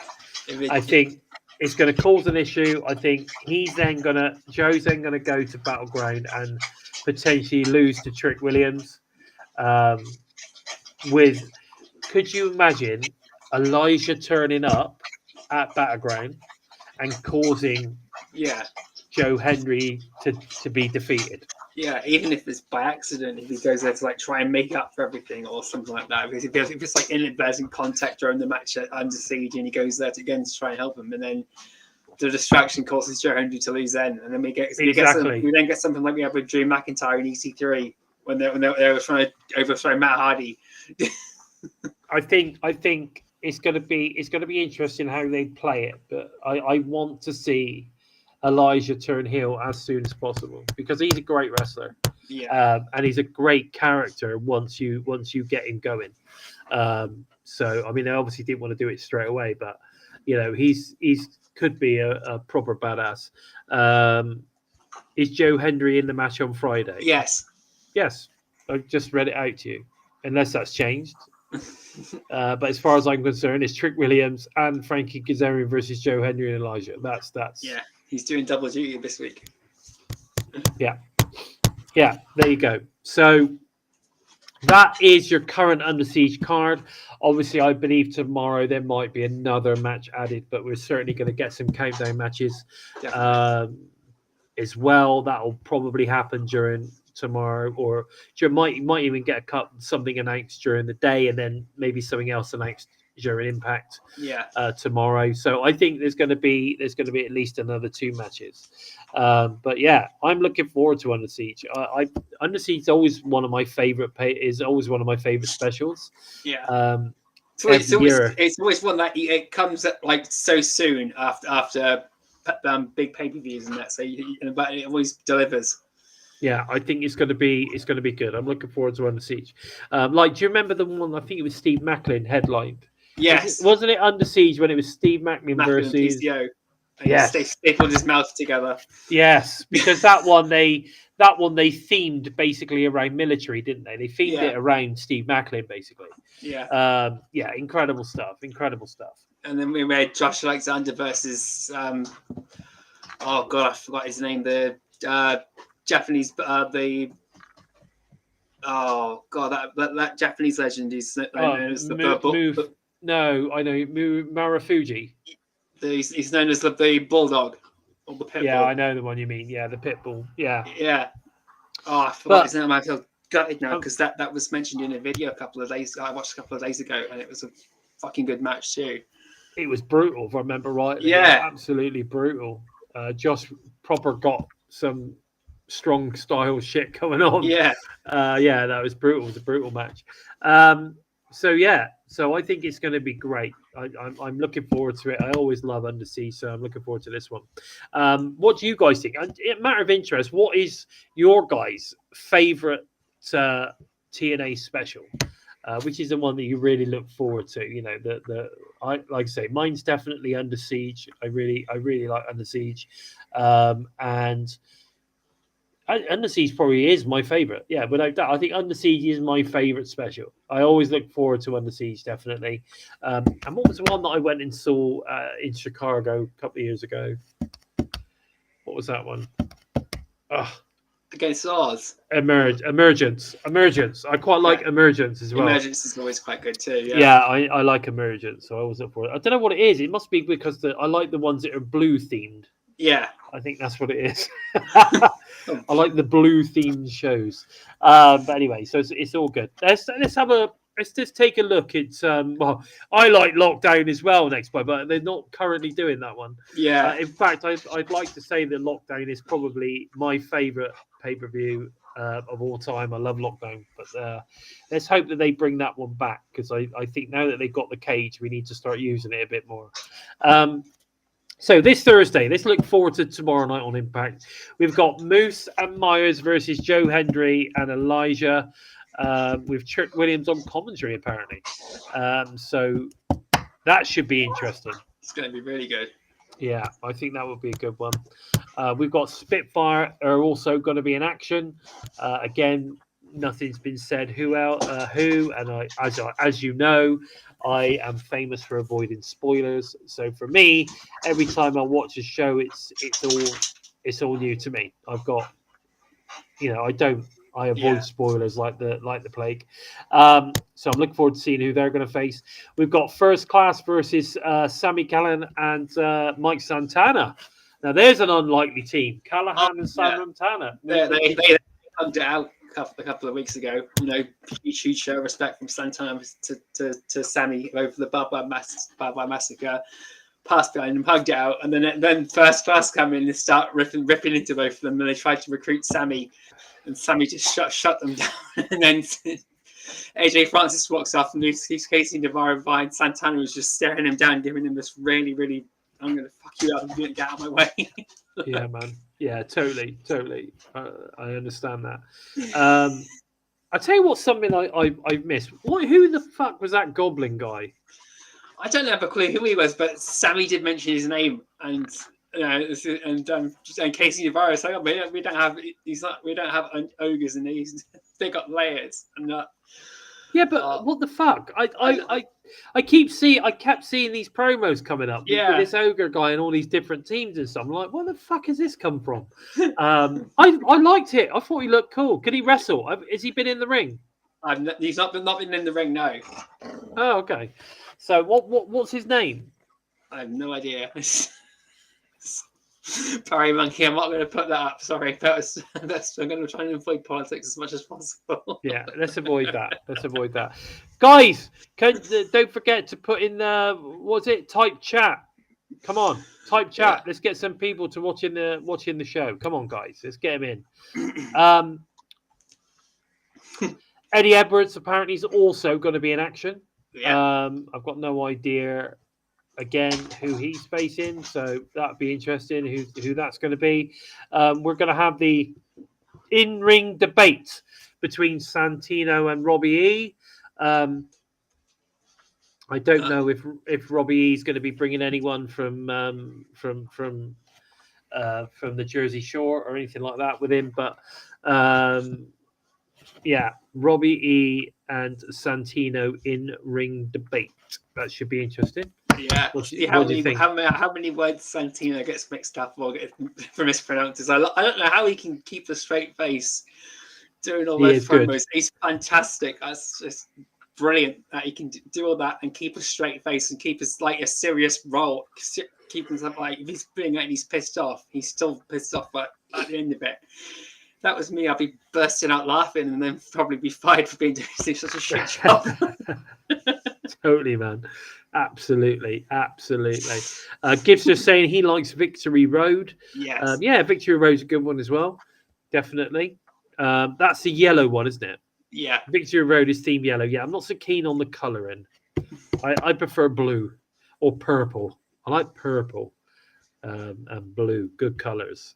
I think it's going to cause an issue. I think Joe's then going to go to Battleground and potentially lose to Trick Williams. Could you imagine Elijah turning up at Battleground and causing Joe Hendry to be defeated? Yeah, even if it's by accident, if he goes there to try and make up for everything or something like that. Because if it's inadvertent contact during the match at Under Siege and he goes there to try and help him, and then the distraction causes Joe Hendry to lose then, and then we get something like we have with Drew McIntyre in EC3 when they were trying to overthrow Matt Hardy. I think it's going to be interesting how they play it, but I want to see Elijah turn heel as soon as possible because he's a great wrestler, and he's a great character once you get him going. So I mean, they obviously didn't want to do it straight away, but he's could be a proper badass. Is Joe Hendry in the match on Friday? Yes. I just read it out to you, unless that's changed. But as far as I'm concerned, it's Trick Williams and Frankie Kazarian versus Joe Hendry and Elijah. That's yeah. He's doing double duty this week. Yeah. There you go. So that is your current Under Siege card. Obviously, I believe tomorrow there might be another match added, but we're certainly going to get some countdown matches as well. That will probably happen during tomorrow, or might even get something announced during the day, and then maybe something else announced during Impact tomorrow. So I think there's going to be at least another 2 matches. But yeah, I'm looking forward to Under Siege. Under Siege is always one of my favorite specials. Yeah. It's always one that it comes at like so soon after big pay-per-views and that. So but it always delivers. Yeah, I think it's going to be good. I'm looking forward to Under Siege. Do you remember the one? I think it was Steve Maclin headlined. Yes. Wasn't it Under Siege when it was Steve Maclin versus PCO? Yes. They stapled his mouth together. Yes, because that one they themed basically around military, didn't they? They themed it around Steve Maclin, basically. Yeah. Incredible stuff. And then we made Josh Alexander versus oh god, I forgot his name. The Japanese that Japanese legend is no, I know Marufuji. He's known as the Bulldog or the Pitbull. Yeah, I know the one you mean. Yeah, the Pitbull. Yeah. Yeah. Oh, I forgot his name. I feel gutted now because that was mentioned in a video I watched a couple of days ago, and it was a fucking good match too. It was brutal, if I remember rightly. Yeah, absolutely brutal. Josh proper got some strong style shit going on. Yeah. That was brutal. It was a brutal match. So I think it's going to be great. I'm looking forward to it. I always love Under Siege, so I'm looking forward to this one. What do you guys think? And a matter of interest, what is your guys' favorite TNA special? Which is the one that you really look forward to? You know, I like I say, mine's definitely Under Siege. I really like Under Siege, and Under Siege probably is my favorite. Yeah, without doubt. I think Under Siege is my favorite special. I always look forward to Under Siege, definitely. And what was the one that I went and saw in Chicago a couple of years ago? What was that one? Against Oz. Emergence. I quite like Emergence as well. Emergence is always quite good too. Yeah, I like Emergence, so I was up for it. I don't know what it is. It must be because I like the ones that are blue themed. Yeah, I think that's what it is. I like the blue themed shows. But anyway, so it's all good. Let's just take a look. It's I like Lockdown as well next by, but they're not currently doing that one. Yeah. In fact, I'd like to say that Lockdown is probably my favorite pay-per-view of all time. I love Lockdown, but let's hope that they bring that one back, because I think now that they've got the cage, we need to start using it a bit more. So this Thursday, let's look forward to tomorrow night on Impact. We've got Moose and Myers versus Joe Hendry and Elijah, with Trick Williams on commentary, apparently. So that should be interesting. It's going to be really good. Yeah, I think that would be a good one. We've got Spitfire are also going to be in action. Again, nothing's been said who, and as you know, I am famous for avoiding spoilers. So for me, every time I watch a show, it's all new to me. I've got, I avoid spoilers like the plague. So I'm looking forward to seeing who they're going to face. We've got First Class versus Sami Callihan and Mike Santana. Now there's an unlikely team. Callihan and Santana. They hugged it out a couple of weeks ago. Huge show of respect from Santana to Sami over the Barbed Wire Massacre. Passed behind him, hugged it out, and then First Class come in and start ripping into both of them, and they tried to recruit Sami, and Sami just shut them down. And then AJ Francis walks off, and he's casing Navarro behind. Santana was just staring him down, giving him this really, really, I'm going to fuck you up, and get out of my way. Yeah, man. Yeah, totally. I understand that. I tell you what, something I've missed. Who the fuck was that Goblin guy? I don't have a clue who he was, but Sami did mention his name, and Casey Navarro said, "Oh, we don't have ogres in these. They got layers." And yeah, but what the fuck? I kept seeing these promos coming up with this ogre guy and all these different teams and stuff. I'm like, where the fuck has this come from? I liked it. I thought he looked cool. Could he wrestle? Has he been in the ring? He's not been in the ring, no. Oh, okay. So what's his name? I have no idea. Barry Monkey, I'm not going to put that up. Sorry, that's I'm going to try and avoid politics as much as possible. Yeah, let's avoid that. Let's avoid that, guys. Don't forget to put in what's it? Type chat. Come on, type chat. Let's get some people to watching the show. Come on, guys, let's get them in. Eddie Edwards apparently is also going to be in action. Yeah. I've got no idea again who he's facing, so that'd be interesting. Who that's going to be? We're going to have the in-ring debate between Santino and Robbie E. I don't know if Robbie E is going to be bringing anyone from the Jersey Shore or anything like that with him, but yeah, Robbie E and Santino in ring debate. That should be interesting. Yeah, what do you think? How many words Santino gets mixed up or gets mispronounced? I don't know how he can keep a straight face doing all those promos. Good. He's fantastic. That's just brilliant that he can do all that and keep a straight face and keep a serious role. Keep himself if he's doing it and he's pissed off, he's still pissed off. But at the end of it, that was me. I'd be bursting out laughing and then probably be fired for doing such a shit job. Totally, man. Absolutely. Gibbs saying he likes Victory Road. Yes. Yeah, Victory Road's a good one as well. Definitely. That's the yellow one, isn't it? Yeah. Victory Road is themed yellow. Yeah, I'm not so keen on the colouring. I prefer blue or purple. I like purple and blue. Good colours.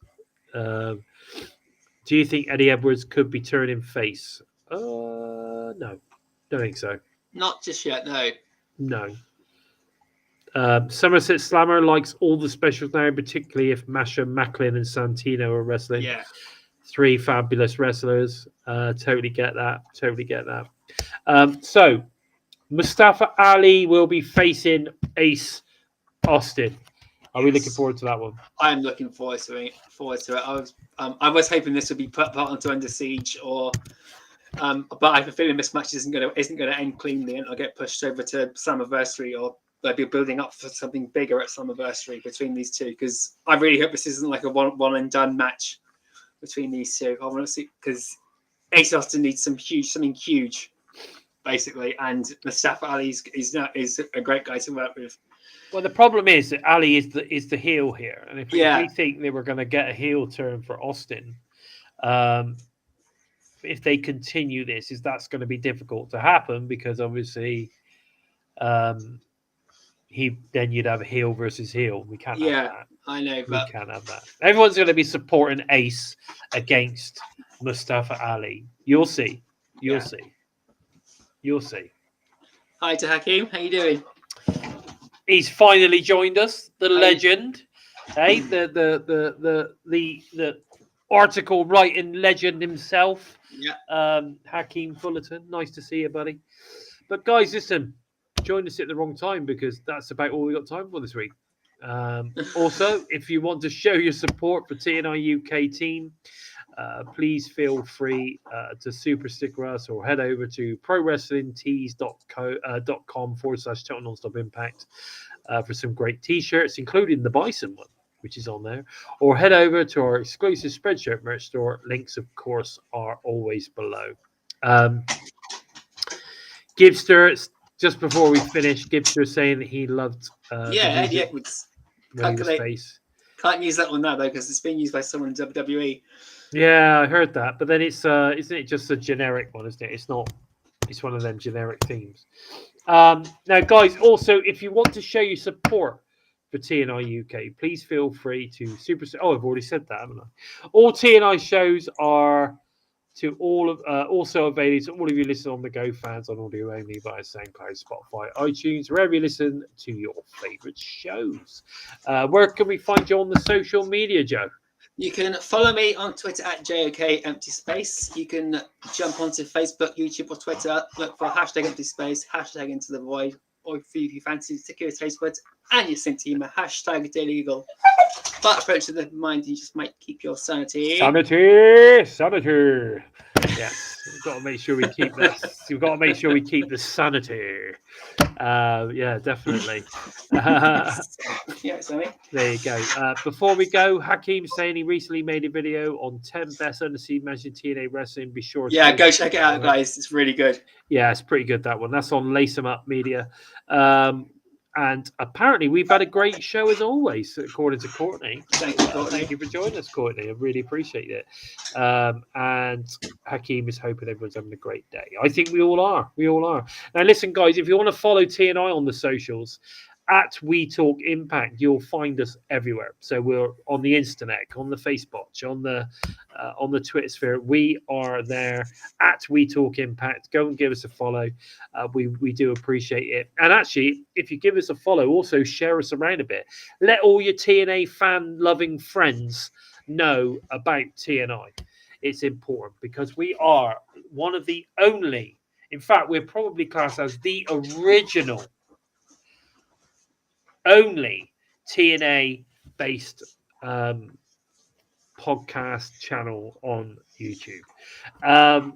Do you think Eddie Edwards could be turning face? No. Don't think so. Not just yet, no. No. Somerset Slammer likes all the specials now, particularly if Masha, Maclin, and Santino are wrestling. Yeah. 3 fabulous wrestlers. Totally get that. So, Mustafa Ali will be facing Ace Austin. Are we looking forward to that one? I am looking forward to it. I was hoping this would be put onto Under Siege, but I have a feeling this match isn't going to end cleanly, and I'll get pushed over to Slammiversary, or they'll be building up for something bigger at Slammiversary between these two. Because I really hope this isn't like a one and done match between these two. I want to see, because Ace Austin needs something huge, basically, and Mustafa Ali is a great guy to work with. Well, the problem is that Ali is the heel here, and if we think they were going to get a heel turn for Austin, if they continue this, that's going to be difficult to happen, because obviously, you'd have a heel versus heel. We can't have that. I know, but we can't have that. Everyone's going to be supporting Ace against Mustafa Ali. You'll see. You'll see. Hi to Hakeem. How you doing? He's finally joined us, the legend, the article writing legend himself. Yeah. Hakeem Fullerton. Nice to see you, buddy. But guys, listen, join us at the wrong time, because that's about all we got time for this week. Also, if you want to show your support for TNI-UK team, please feel free to super sticker us or head over to prowrestlingtees.com/Total Nonstop Impact for some great t-shirts, including the Bison one, which is on there, or head over to our exclusive Spreadshirt merch store. Links, of course, are always below. Gibster, just before we finish, Gibster saying that he loved Eddie Edwards. Can't use that one now though, because it's being used by someone in WWE. Yeah, I heard that, but then it's isn't it just a generic one, isn't it? It's not. It's one of them generic themes. Now, guys, also, if you want to show your support for TNI UK, please feel free to super. Oh, I've already said that, haven't I? All TNI shows are also available to all of you listening on the Go fans on audio only via SoundCloud, Spotify, iTunes, wherever you listen to your favourite shows. Where can we find you on the social media, Joe? You can follow me on Twitter at JOK_empty_space. You can jump onto Facebook, YouTube, or Twitter. Look for #empty_space, #into the void, or if you fancy secure taste words and your sync team, #Daily Eagle. But approach to the mind, you just might keep your sanity. Sanity. Yes. We've got to make sure we keep this. We've got to make sure we keep the sanity. Yeah, definitely. Yeah, Sammy. There you go. Before we go, Hakeem saying he recently made a video on 10 best Under Siege matches in TNA Wrestling. Be sure to go check it out, guys. It's really good. Yeah, it's pretty good, that one. That's on Lace 'em Up Media. And apparently we've had a great show as always, according to Courtney. Thank you, Courtney. Thank you for joining us, Courtney. I really appreciate it. And Hakeem is hoping everyone's having a great day. I think we all are. We all are. Now, listen, guys, if you want to follow TNI on the socials, at We Talk Impact, you'll find us everywhere. So we're on the Instanet, on the Facebook, on the Twitter sphere. We are there at We Talk Impact. Go and give us a follow. We do appreciate it. And actually, if you give us a follow, also share us around a bit. Let all your TNA fan-loving friends know about TNI. It's important because we are one of the only, in fact, we're probably classed as the original only TNA-based podcast channel on YouTube.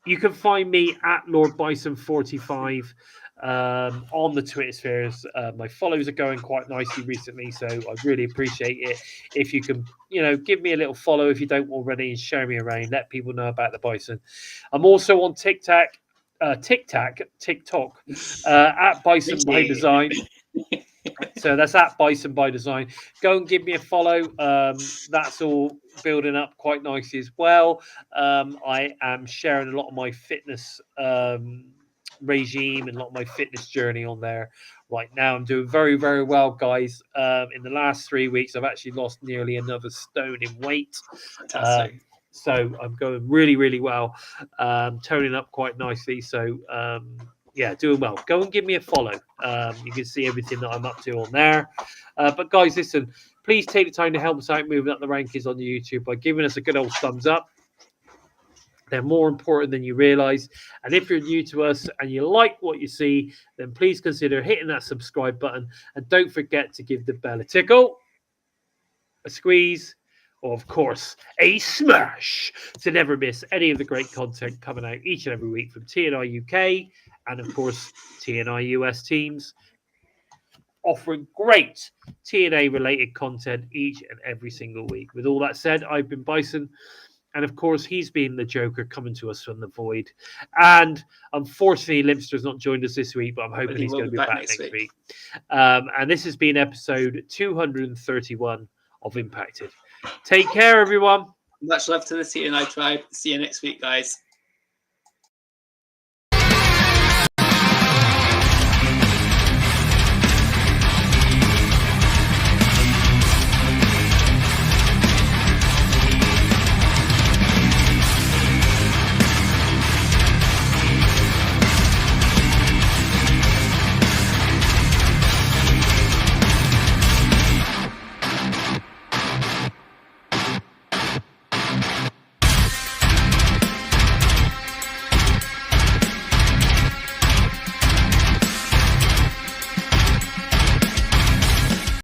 You can find me at Lord Bison 45 on the Twitter spheres. My follows are going quite nicely recently, so I really appreciate it. If you can, give me a little follow if you don't already, and share me around. Let people know about the Bison. I'm also on TikTok at Bison by Design. So that's at Bison by Design. Go and give me a follow. That's all building up quite nicely as well. I am sharing a lot of my fitness regime and a lot of my fitness journey on there right now. I'm doing very, very well, guys. In the last 3 weeks, I've actually lost nearly another stone in weight. So I'm going really, really well. Toning up quite nicely. So yeah, doing well. Go and give me a follow. You can see everything that I'm up to on there. But guys, listen, please take the time to help us out moving up the rankings on the YouTube by giving us a good old thumbs up. They're more important than you realize. And if you're new to us and you like what you see, then please consider hitting that subscribe button. And don't forget to give the bell a tickle, a squeeze, or of course, a smash to never miss any of the great content coming out each and every week from TNI-UK and, of course, TNI-US teams, offering great TNA-related content each and every single week. With all that said, I've been Bison, and, of course, he's been the Joker coming to us from the void. And, unfortunately, Limpster's not joined us this week, but I'm hoping he's going to be back next week. And this has been episode 231 of Impacted. Take care, everyone. Much love to the TNI tribe. See you next week, guys.